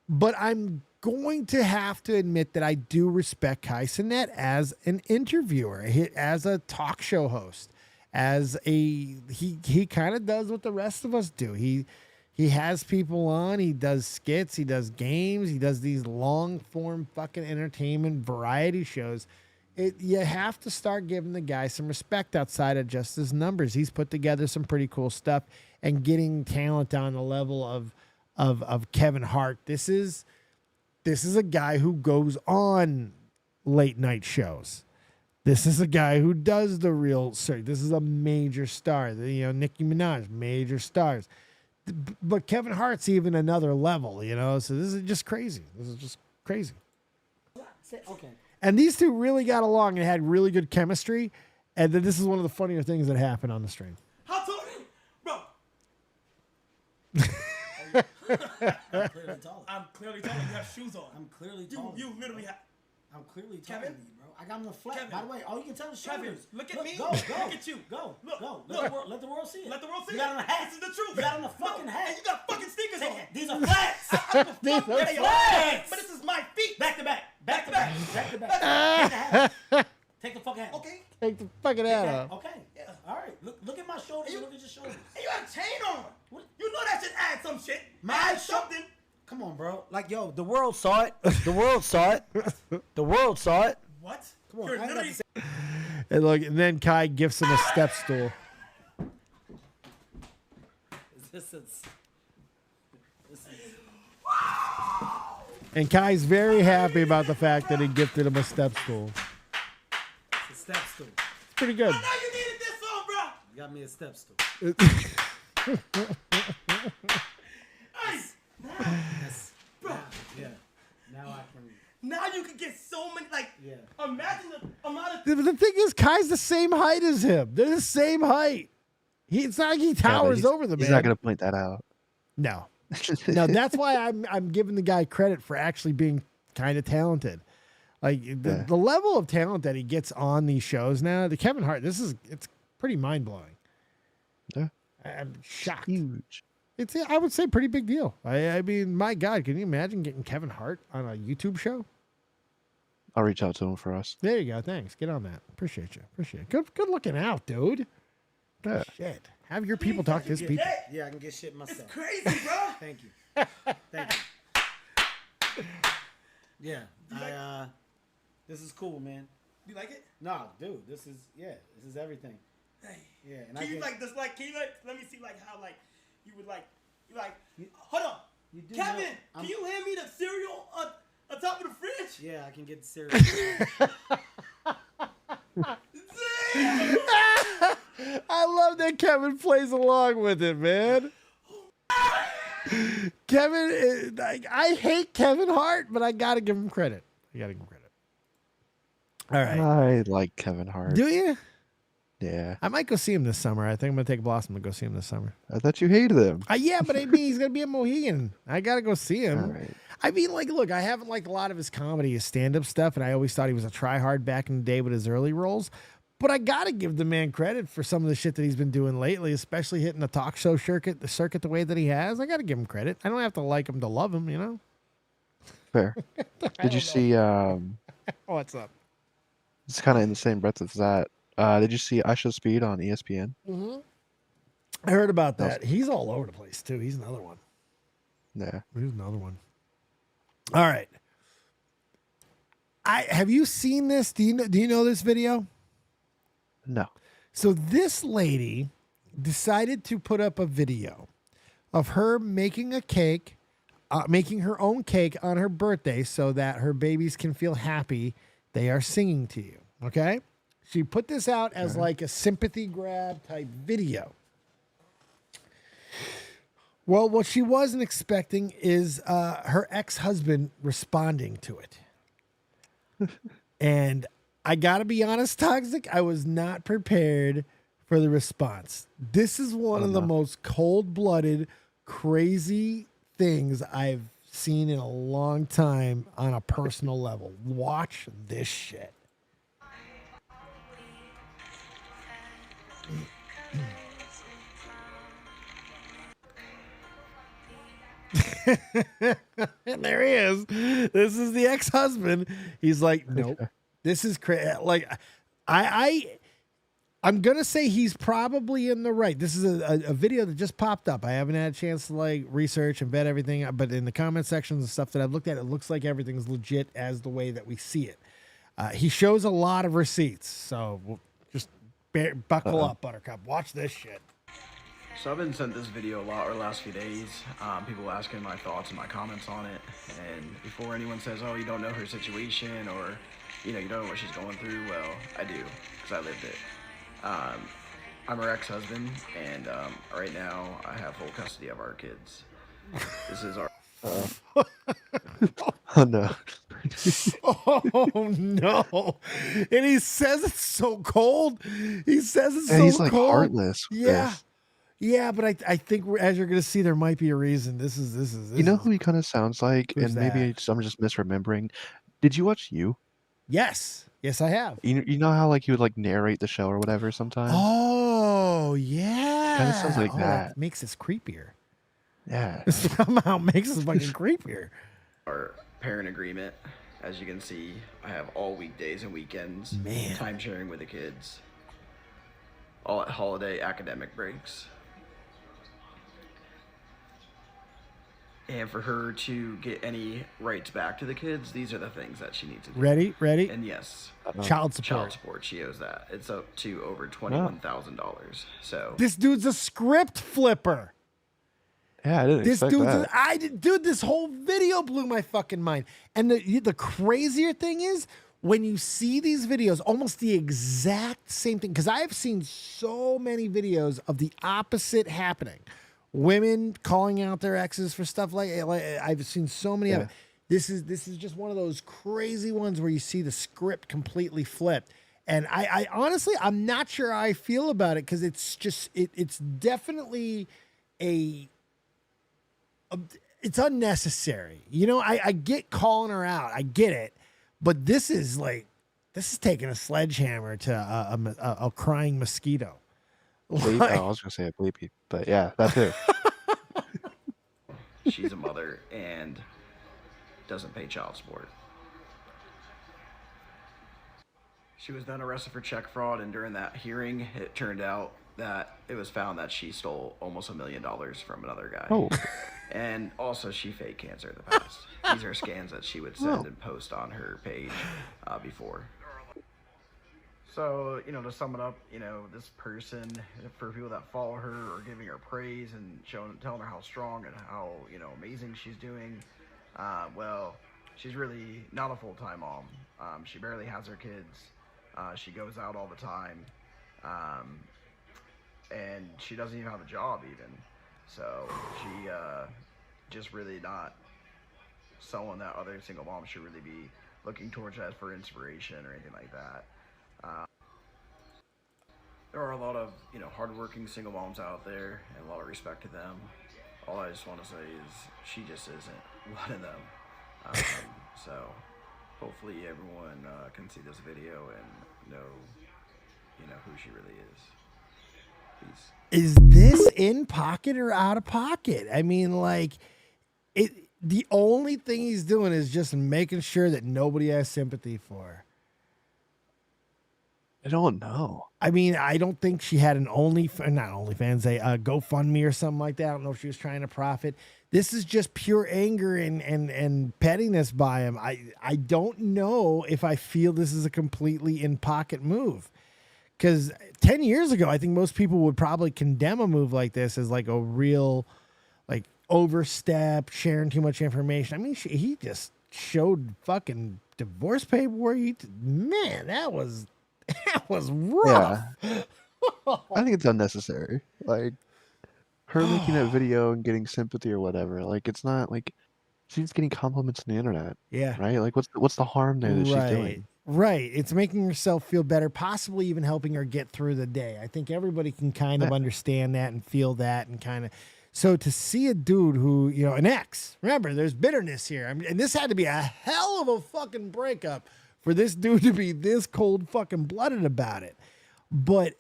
but I'm going to have to admit that I do respect Cenat as an interviewer, as a talk show host, he kind of does what the rest of us do. He has people on, he does skits, he does games, he does these long form fucking entertainment variety shows. You have to start giving the guy some respect outside of just his numbers. He's put together some pretty cool stuff and getting talent on the level of Kevin Hart. This is a guy who goes on late night shows. This is a guy who does the real search. This is a major star. Nicki Minaj, major stars. But Kevin Hart's even another level, So this is just crazy. Okay. And these two really got along and had really good chemistry. And then this is one of the funnier things that happened on the stream. How tall are you? Bro. I'm clearly taller. You have shoes on. I'm clearly taller. You literally have. I'm clearly taller than you, bro. I got them flat. Kevin. By the way, all you can tell is shoulders. Look at me. Go. Look at you. Go. Look. Let the world see it. Let the world see you it. got on a hat. This is the truth. You got on a fucking hat. And you got fucking sneakers on. These are flats. These are flats. But this is my feet. Back to back. Take the fucking hat. Okay. Take the fucking hat off. Okay. Yeah. All right. Look at my shoulders. Look at your shoulders. And you have a chain on. What? You know that should add some shit. Add something. Come on, bro. Like, yo, the world saw it. The world saw it. What? Come on. You're literally And then Kai gifts him a step stool. This is. And Kai's very happy about the fact that he gifted him a step stool. It's a step stool. It's pretty good. I know you needed this song, bro. You got me a step stool. Hey, bro. Yeah. Now I can. Now you can get so many. Like, Yeah. imagine the amount of. The thing is, Kai's the same height as him. They're the same height. It's not like he towers over the man. He's not gonna point that out. No. No, that's why I'm giving the guy credit for actually being kind of talented. Like the level of talent that he gets on these shows now, the Kevin Hart, it's pretty mind blowing. Yeah. I'm shocked. Huge. It's I would say pretty big deal. I mean, my God, can you imagine getting Kevin Hart on a YouTube show? I'll reach out to him for us. There you go. Thanks. Get on that. Appreciate you. Good looking out, dude. Yeah. Shit. Have your people talk to his people. Yeah, I can get shit myself. It's crazy, bro. Thank you. Thank you. Yeah. This is cool, man. You like it? No, dude, this is everything. Hey. Yeah, and Can you like just like? Can you like? Let me see like how like you would like. You like. Hold on. You do Kevin, know- can you hand me the cereal on top of the fridge? Yeah, I can get the cereal. I love that Kevin plays along with it, man. Kevin, I hate Kevin Hart, but I gotta give him credit. All right. I like Kevin Hart. Do you? Yeah. I might go see him this summer. I think I'm gonna take Blossom to go see him this summer. I thought you hated him. Yeah, but I mean, he's gonna be a Mohegan. I gotta go see him. All right. I mean, like, look, I haven't liked a lot of his comedy, his stand-up stuff, and I always thought he was a try-hard back in the day with his early roles. But I gotta give the man credit for some of the shit that he's been doing lately, especially hitting the talk show circuit the way that he has. I gotta give him credit. I don't have to like him to love him, you know. Fair. Did you see? What's up? It's kind of in the same breath as that. Did you see I Show Speed on ESPN? Mm-hmm. I heard about that. He's all over the place too. He's another one. Yeah. Here's another one. All right. Have you seen this? Do you know this video? No. So this lady decided to put up a video of her making a cake, making her own cake on her birthday so that her babies can feel happy they are singing to you. Okay? She put this out as like a sympathy grab type video. Well, what she wasn't expecting is her ex-husband responding to it. And I got to be honest, Toxic, I was not prepared for the response. This is one of the most cold-blooded, crazy things I've seen in a long time on a personal level. Watch this shit. And there he is. This is the ex-husband. He's like, nope. This is crazy. Like, I'm gonna say he's probably in the right. This is a video that just popped up. I haven't had a chance to like research and vet everything, but in the comment sections and stuff that I've looked at, it looks like everything's legit as the way that we see it. He shows a lot of receipts, so we'll just buckle up, Buttercup. Watch this shit. So I've been sent this video a lot over the last few days. People asking my thoughts and my comments on it. And before anyone says, oh, you don't know her situation or, you don't know what she's going through, well, I do, because I lived it. I'm her ex-husband, and right now I have full custody of our kids. This is our... Oh, no. Oh, no. And he says it's so cold. He says it's so he's like cold. heartless. Yeah. Yeah, but I think as you're going to see, there might be a reason. This is You know who he kind of sounds like? Who's And maybe I'm just misremembering. Did you watch You? Yes. Yes, I have. You know how like he would like narrate the show or whatever sometimes? Oh, yeah. Kind of sounds like that. Makes this creepier. Yeah. Somehow makes this fucking creepier. Our parent agreement. As you can see, I have all weekdays and weekends. Man. Time sharing with the kids. All at holiday academic breaks. And for her to get any rights back to the kids, these are the things that she needs to do. Ready? And yes, Child support. child support. She owes that. It's up to over $21,000. So This dude's a script flipper. Yeah, I didn't expect that. Dude, this whole video blew my fucking mind. And the crazier thing is, when you see these videos, almost the exact same thing, because I've seen so many videos of the opposite happening. Women calling out their exes for stuff like I've seen so many of it. This is just one of those crazy ones where you see the script completely flipped. And I honestly, I'm not sure how I feel about it, because it's just it's definitely it's unnecessary. You know, I get calling her out. I get it. But this is taking a sledgehammer to a crying mosquito. I was gonna say a bleepy, but yeah, that too. She's a mother and doesn't pay child support. She was then arrested for check fraud, and during that hearing, it turned out that it was found that she stole almost $1 million from another guy. Oh. And also, she faked cancer in the past. These are scans that she would send and post on her page before. So, you know, to sum it up, you know, this person, for people that follow her or giving her praise and telling her how strong and how, you know, amazing she's doing, well, she's really not a full-time mom. She barely has her kids. She goes out all the time. And she doesn't even have a job even. So she just really not someone that other single moms should really be looking towards as for inspiration or anything like that. There are a lot of, you know, hardworking single moms out there, and a lot of respect to them. All I just want to say is she just isn't one of them. So hopefully everyone can see this video and know, you know, who she really is. Peace. Is this in pocket or out of pocket? I mean, like, the only thing he's doing is just making sure that nobody has sympathy for her. I don't know. I mean, I don't think she had an OnlyFans, a GoFundMe or something like that. I don't know if she was trying to profit. This is just pure anger and pettiness by him. I don't know if I feel this is a completely in-pocket move. Because 10 years ago, I think most people would probably condemn a move like this as like a real, like, overstep, sharing too much information. I mean, he just showed fucking divorce paperwork. Man, that was rough. Yeah. I think it's unnecessary. Like, her making a video and getting sympathy or whatever. Like, it's not like she's getting compliments on the internet. Yeah. Right? Like, what's the harm there that she's doing? Right. It's making herself feel better, possibly even helping her get through the day. I think everybody can kind of understand that and feel that and kind of. So to see a dude who, you know, an ex, remember, there's bitterness here. I mean, and this had to be a hell of a fucking breakup for this dude to be this cold fucking blooded about it. But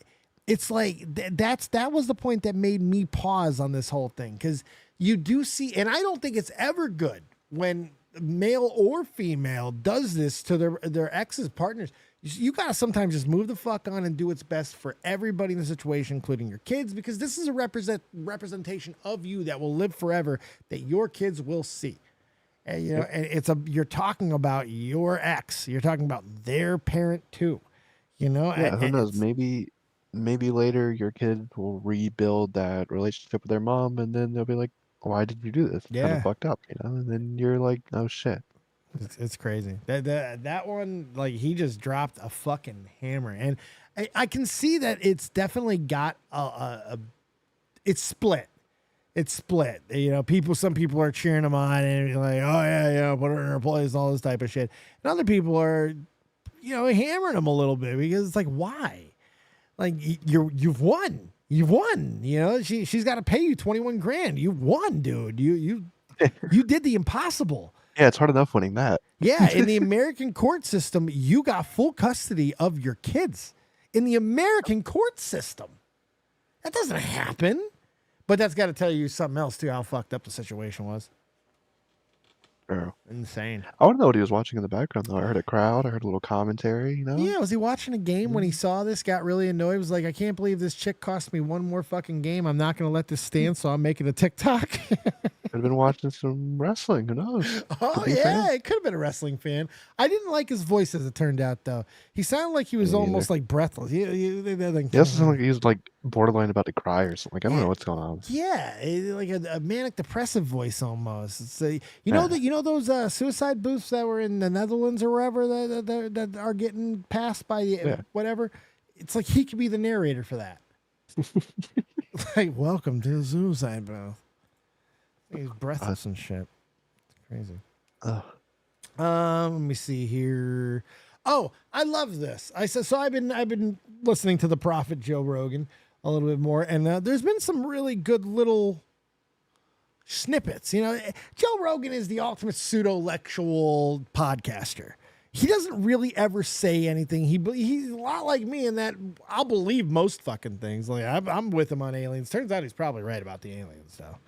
it's like, that was the point that made me pause on this whole thing. Because you do see, and I don't think it's ever good when male or female does this to their ex's partners. You got to sometimes just move the fuck on and do what's best for everybody in the situation, including your kids, because this is a representation of you that will live forever, that your kids will see. And, you know, and you're talking about your ex. You're talking about their parent too. You know, yeah, who knows? Maybe later your kid will rebuild that relationship with their mom, and then they'll be like, "Why did you do this? It's kind of fucked up," you know. And then you're like, "Oh shit." It's crazy. That one, like, he just dropped a fucking hammer, and I can see that it's definitely got it's split. It's split. You know, some people are cheering him on and like, oh yeah, put her in her place, all this type of shit. And other people are, you know, hammering him a little bit because it's like, why? Like, you've won. You've won. You know, she's got to pay you $21,000. You won, dude. You did the impossible. Yeah, it's hard enough winning that. Yeah, in the American court system, you got full custody of your kids. In the American court system, that doesn't happen. But that's got to tell you something else too, how fucked up the situation was. Oh. Insane. I want to know what he was watching in the background, though. I heard a crowd. I heard a little commentary, you know? Yeah, was he watching a game when he saw this, got really annoyed? He was like, I can't believe this chick cost me one more fucking game. I'm not going to let this stand, so I'm making a TikTok. Could have been watching some wrestling. Who knows? Oh yeah, it could have been a wrestling fan. I didn't like his voice as it turned out, though. He sounded like he was almost like breathless. He also sounded like he was like borderline about to cry or something. Like I don't know what's going on. Yeah, like a manic depressive voice almost. It's those suicide booths that were in the Netherlands or wherever that are getting passed by whatever. It's like he could be the narrator for that. Like, welcome to the suicide booth. He's breathless and shit. It's crazy. Let me see here. Oh, I love this. I've been listening to the Prophet Joe Rogan a little bit more, and there's been some really good little snippets. Joe Rogan is the ultimate pseudo-lectual podcaster. He doesn't really ever say anything. He's a lot like me in that I'll believe most fucking things. Like I'm with him on aliens. Turns out he's probably right about the aliens, though.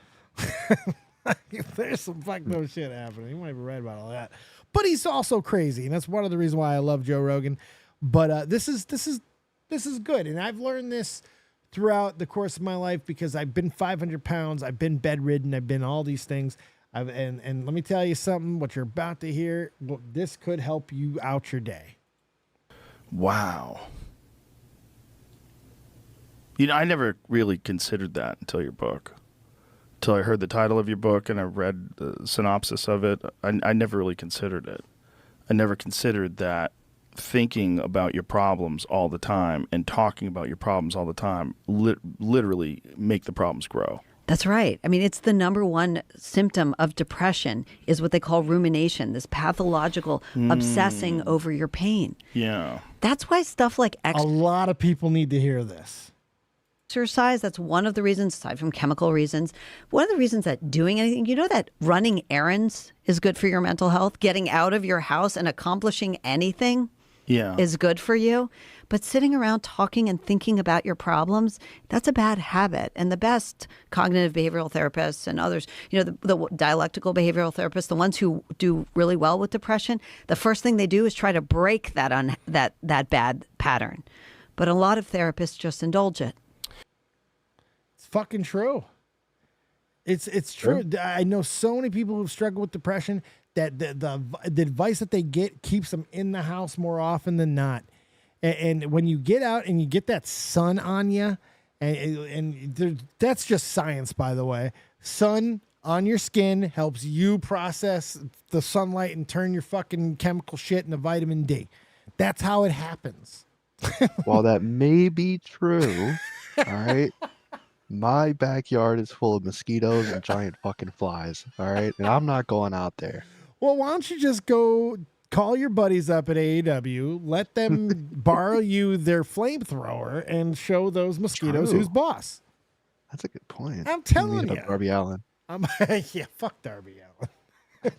There's some fucked up shit happening. He might be right about all that, but he's also crazy, and that's one of the reasons why I love Joe Rogan. But this is good, and I've learned this throughout the course of my life because I've been 500 pounds, I've been bedridden, I've been all these things. And let me tell you something. What you're about to hear, this could help you out your day. Wow. I never really considered that until your book. Until I heard the title of your book and I read the synopsis of it, I never really considered it. I never considered that thinking about your problems all the time and talking about your problems all the time literally make the problems grow. That's right. I mean, it's the number one symptom of depression is what they call rumination, this pathological obsessing over your pain. Yeah. That's why stuff like a lot of people need to hear this. Exercise, that's one of the reasons, aside from chemical reasons, one of the reasons that doing anything, that running errands is good for your mental health, getting out of your house and accomplishing anything is good for you. But sitting around talking and thinking about your problems, that's a bad habit. And the best cognitive behavioral therapists and others, the dialectical behavioral therapists, the ones who do really well with depression, the first thing they do is try to break that bad pattern. But a lot of therapists just indulge it. It's fucking true. It's true. I know so many people who've struggled with depression that the advice that they get keeps them in the house more often than not. And when you get out and you get that sun on you, and that's just science, by the way. Sun on your skin helps you process the sunlight and turn your fucking chemical shit into vitamin D. That's how it happens. While that may be true, all right, my backyard is full of mosquitoes and giant fucking flies, all right? And I'm not going out there. Well, why don't you just go call your buddies up at AEW, let them borrow you their flamethrower, and show those mosquitoes who's boss. That's a good point. I'm telling you. Darby Allin. Yeah, fuck Darby Allin.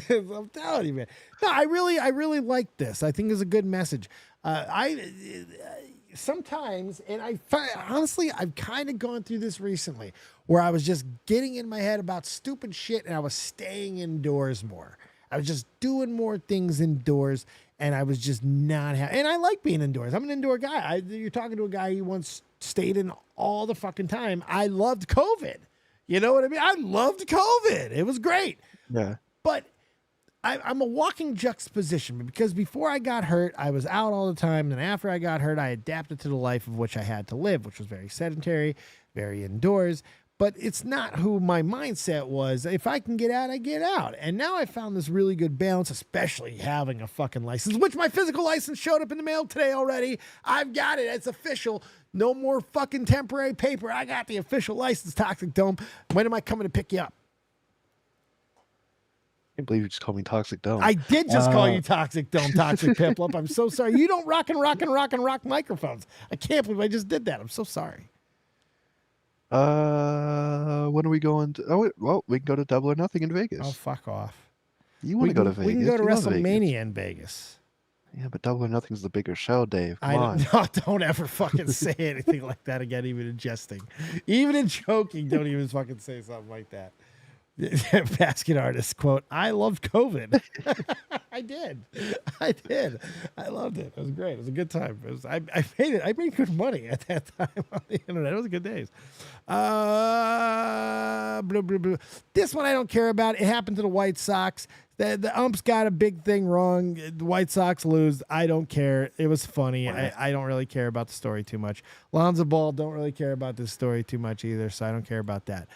I'm telling you, man. No, I really like this. I think it's a good message. Sometimes, and honestly, I've kind of gone through this recently, where I was just getting in my head about stupid shit, and I was staying indoors more. I was just doing more things indoors, and I was just not happy. And I like being indoors. I'm an indoor guy. You're talking to a guy who once stayed in all the fucking time. I loved COVID. You know what I mean? I loved COVID. It was great. Yeah. But I'm a walking juxtaposition, because before I got hurt, I was out all the time. And after I got hurt, I adapted to the life of which I had to live, which was very sedentary, very indoors. But it's not who my mindset was. If I can get out, I get out. And now I found this really good balance, especially having a fucking license, which my physical license showed up in the mail today already. I've got it. It's official. No more fucking temporary paper. I got the official license, Toxic Dome. When am I coming to pick you up? I can't believe you just called me Toxic Dome. I did just call you Toxic Dome, Toxic Piplup. I'm so sorry. You don't rock microphones. I can't believe I just did that. I'm so sorry. When are we going to? We can go to Double or Nothing in Vegas. Oh, fuck off. You want to go to Vegas? We can go to You love WrestleMania Vegas. in Vegas. Yeah, but Double or Nothing's the bigger show, Dave. Come on. Don't ever fucking say anything like that again, even in jesting. Even in joking, don't even fucking say something like that. Basket artist, quote, I love COVID. I did. I loved it. It was great. It was a good time. I made it. I made good money at that time on the internet. It was good days. Blah, blah, blah. This one I don't care about. It happened to the White Sox. The umps got a big thing wrong. The White Sox lose. I don't care. It was funny. I don't really care about the story too much. Lonzo Ball, don't really care about this story too much either, so I don't care about that.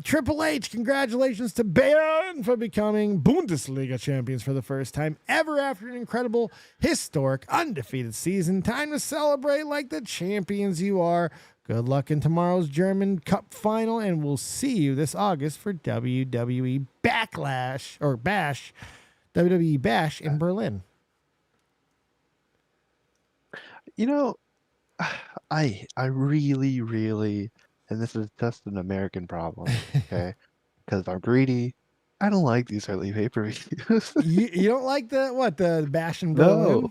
Triple H, congratulations to Bayern for becoming Bundesliga champions for the first time ever after an incredible, historic, undefeated season. Time to celebrate like the champions you are. Good luck in tomorrow's German Cup final, and we'll see you this August for WWE Backlash or Bash, WWE Bash in Berlin. You know, I really, really, and this is just an American problem, okay? Because I'm greedy. I don't like these early pay-per-views. you don't like the Bash in Berlin? No.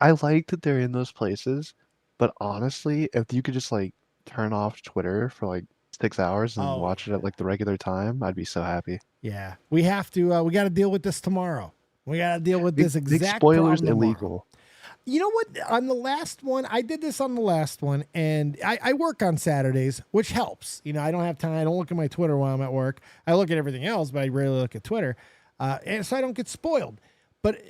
I like that they're in those places, but honestly, if you could just like turn off Twitter for like 6 hours and watch it at like the regular time, I'd be so happy. Yeah, we have to. We got to deal with this tomorrow. We got to deal with this exact big spoilers problem illegal. Tomorrow. You know what? On the last one, I did this on the last one, and I work on Saturdays, which helps. You know, I don't have time. I don't look at my Twitter while I'm at work. I look at everything else, but I rarely look at Twitter, and so I don't get spoiled. But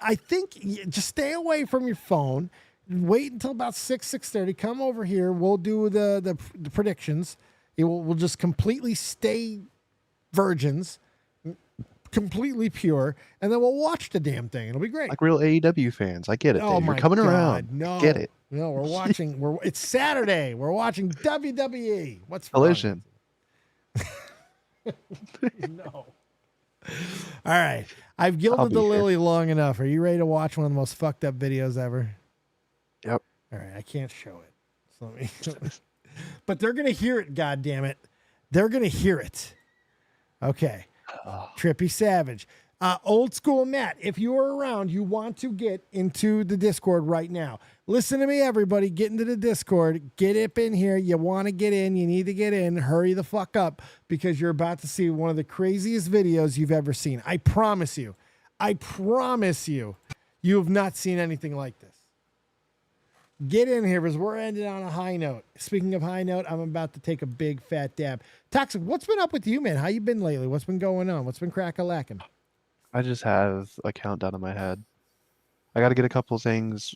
I think just stay away from your phone. Wait until about 6:30. Come over here. We'll do the predictions. We'll just completely stay virgins, completely pure, and then we'll watch the damn thing. It'll be great. Like real AEW fans. I get it. Oh Dave. my You're coming God, around. No, Get it. No, we're watching. It's Saturday. We're watching WWE. What's Collision? No. All right. I've gilded the lily long enough. Are you ready to watch one of the most fucked up videos ever? Yep. All right. I can't show it. So let me. But they're gonna hear it. God damn it. They're gonna hear it. Okay. Trippy Savage. Old school Matt, if you are around, you want to get into the Discord right now. Listen to me, everybody. Get into the Discord. Get up in here. You want to get in. You need to get in. Hurry the fuck up because you're about to see one of the craziest videos you've ever seen. I promise you. I promise you. You have not seen anything like this. Get in here because we're ending on a high note. Speaking of high note, I'm about to take a big fat dab. Toxic, what's been up with you, man? How you been lately? What's been going on? What's been crack-a-lacking? I just have a countdown in my head. I got to get a couple things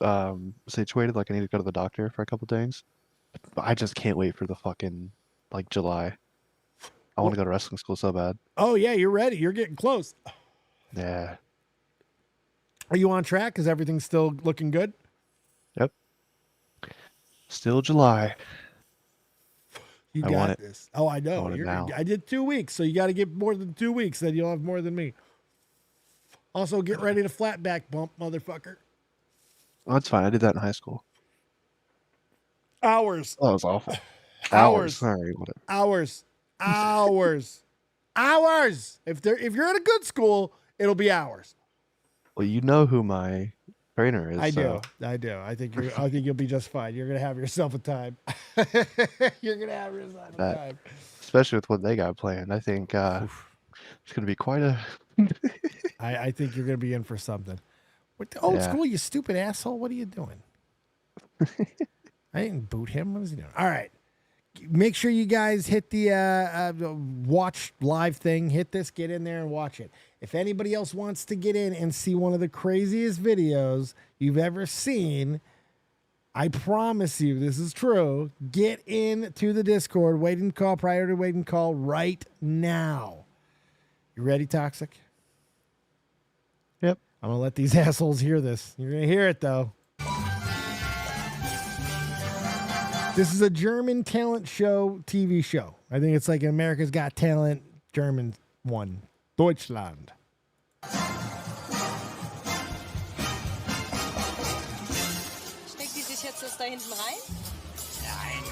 situated. Like I need to go to the doctor for a couple things. But I just can't wait for the fucking like July. I want to go to wrestling school so bad. Oh yeah, you're ready. You're getting close. Yeah. Are you on track? Is everything still looking good? Yep. Still July. You I got want it. this. Oh, I know. I want it now. I did 2 weeks, so you got to get more than 2 weeks. Then you'll have more than me. Also, get ready to flat back bump, motherfucker. Oh, that's fine. I did that in high school. Hours. Oh, that was awful. Hours. Sorry, whatever. Hours. Hours. Hours. If you're at a good school, it'll be hours. Well, you know who my trainer is. I so. do. I think you'll be just fine. You're gonna have yourself a time. You're gonna have yourself a time. Especially with what they got planned. I think it's gonna be quite a I think you're gonna be in for something. What the old school, you stupid asshole? What are you doing? I didn't boot him. What is he doing? All right. Make sure you guys hit the watch live thing. Hit this, get in there and watch it. If anybody else wants to get in and see one of the craziest videos you've ever seen, I promise you this is true. Get into the Discord. Wait and call, priority wait and call right now. You ready, Toxic? Yep. I'm going to let these assholes hear this. You're going to hear it, though. This is a German talent show, TV show. I think it's like America's Got Talent, German one. Deutschland. Steckt die sich jetzt das da hinten rein? Nein.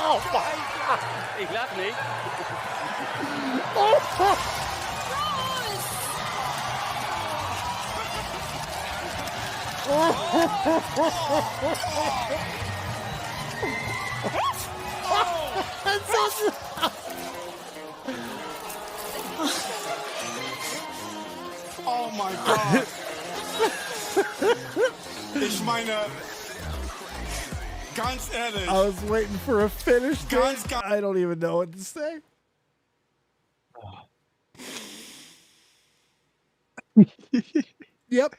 Oh my God. Ik lach niet. Oh my God. Ich meine, ganz ehrlich. I was waiting for a finish. I don't even know what to say. Yep.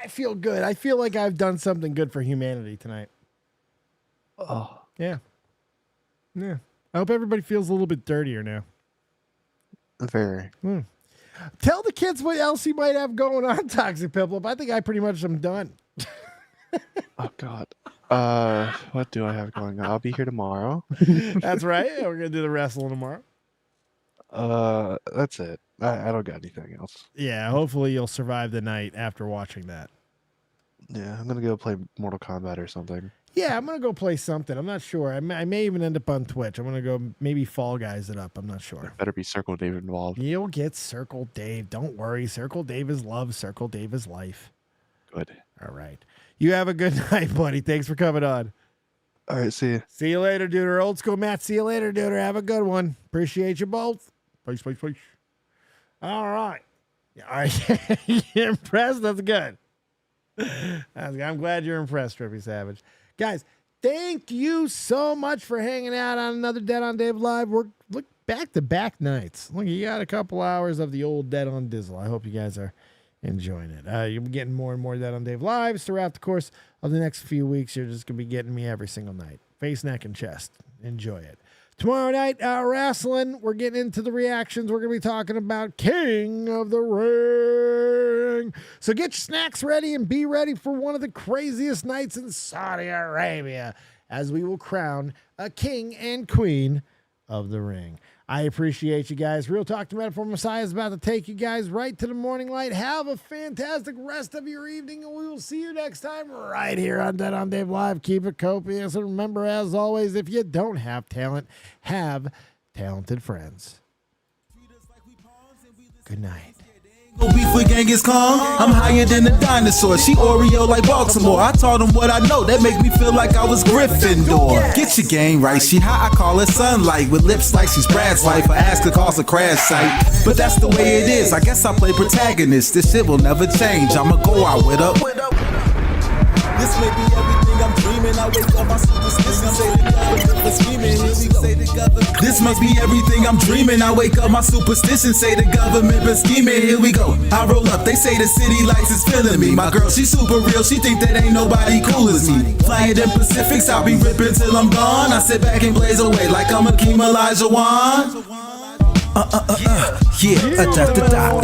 I feel good. I feel like I've done something good for humanity tonight. Oh. Yeah. Yeah. I hope everybody feels a little bit dirtier now. Very. Tell the kids what else you might have going on, Toxic Piplup. I think I pretty much am done. Oh God. What do I have going on? I'll be here tomorrow. That's right. Yeah, we're gonna do the wrestling tomorrow. That's it. I don't got anything else. Yeah, hopefully you'll survive the night after watching that. Yeah, I'm gonna go play Mortal Kombat or something. Yeah, I'm gonna go play something. I'm not sure. I may even end up on Twitch. I'm gonna go maybe Fall Guys it up. I'm not sure. Better be Circle Dave involved. You'll get Circle Dave. Don't worry. Circle Dave is love. Circle Dave is life. Good. All right. You have a good night, buddy. Thanks for coming on. All right, see you. See you later, duder. Old school Matt. See you later, duder. Have a good one. Appreciate you both. Peace, peace, peace. All right. All right. You impressed? That's good. I'm glad you're impressed, Trippy Savage. Guys, thank you so much for hanging out on another Dead on Dave Live. We're back-to-back nights. Look, you got a couple hours of the old Dead on Dizzle. I hope you guys are enjoying it. You'll be getting more and more Dead on Dave Lives throughout the course of the next few weeks. You're just going to be getting me every single night. Face, neck, and chest. Enjoy it. Tomorrow night, wrestling, we're getting into the reactions. We're going to be talking about King of the Ring. So get your snacks ready and be ready for one of the craziest nights in Saudi Arabia as we will crown a king and queen of the ring. I appreciate you guys. Real Talk to Metaphor Messiah is about to take you guys right to the morning light. Have a fantastic rest of your evening, and we will see you next time right here on Dead on Dave Live. Keep it copious, and remember, as always, if you don't have talent, have talented friends. Good night. No beef with Genghis Khan. I'm higher than a dinosaur. She Oreo like Baltimore. I taught him what I know. That make me feel like I was Gryffindor. Get your game right. She hot. I call her sunlight with lips like she's Brad's wife. I ask her cause a crash site. But that's the way it is. I guess I play protagonist. This shit will never change. I'ma go out with her. This may be everything I'm dreaming. I wake up, my superstition say the government for scheming. Here we go. This must be everything I'm dreaming. I wake up, my superstition say the government been scheming. Here we go. I roll up, they say the city lights is feeling me. My girl, she super real. She think that ain't nobody cool as me. Flying in Pacifics, I'll be ripping till I'm gone. I sit back and blaze away like I'm Akeem Olajuwon. Yeah, da-da-da.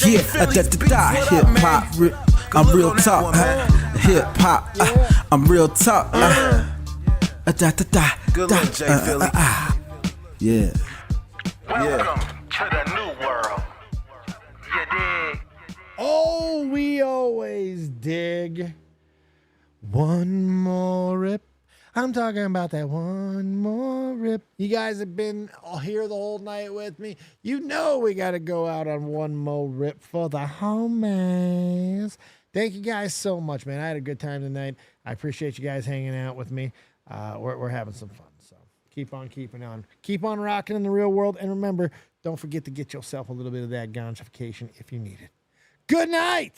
Yeah, da-da-da. Hip-hop, I'm real talk, hip hop, I'm real talk, Good luck, Jay Philly. Yeah. Welcome to the new world. You dig? Oh, we always dig. One more rip. I'm talking about that one more rip. You guys have been here the whole night with me. You know we got to go out on one more rip for the homies. Thank you guys so much, man. I had a good time tonight. I appreciate you guys hanging out with me. We're having some fun. So keep on keeping on. Keep on rocking in the real world. And remember, don't forget to get yourself a little bit of that ganjification if you need it. Good night.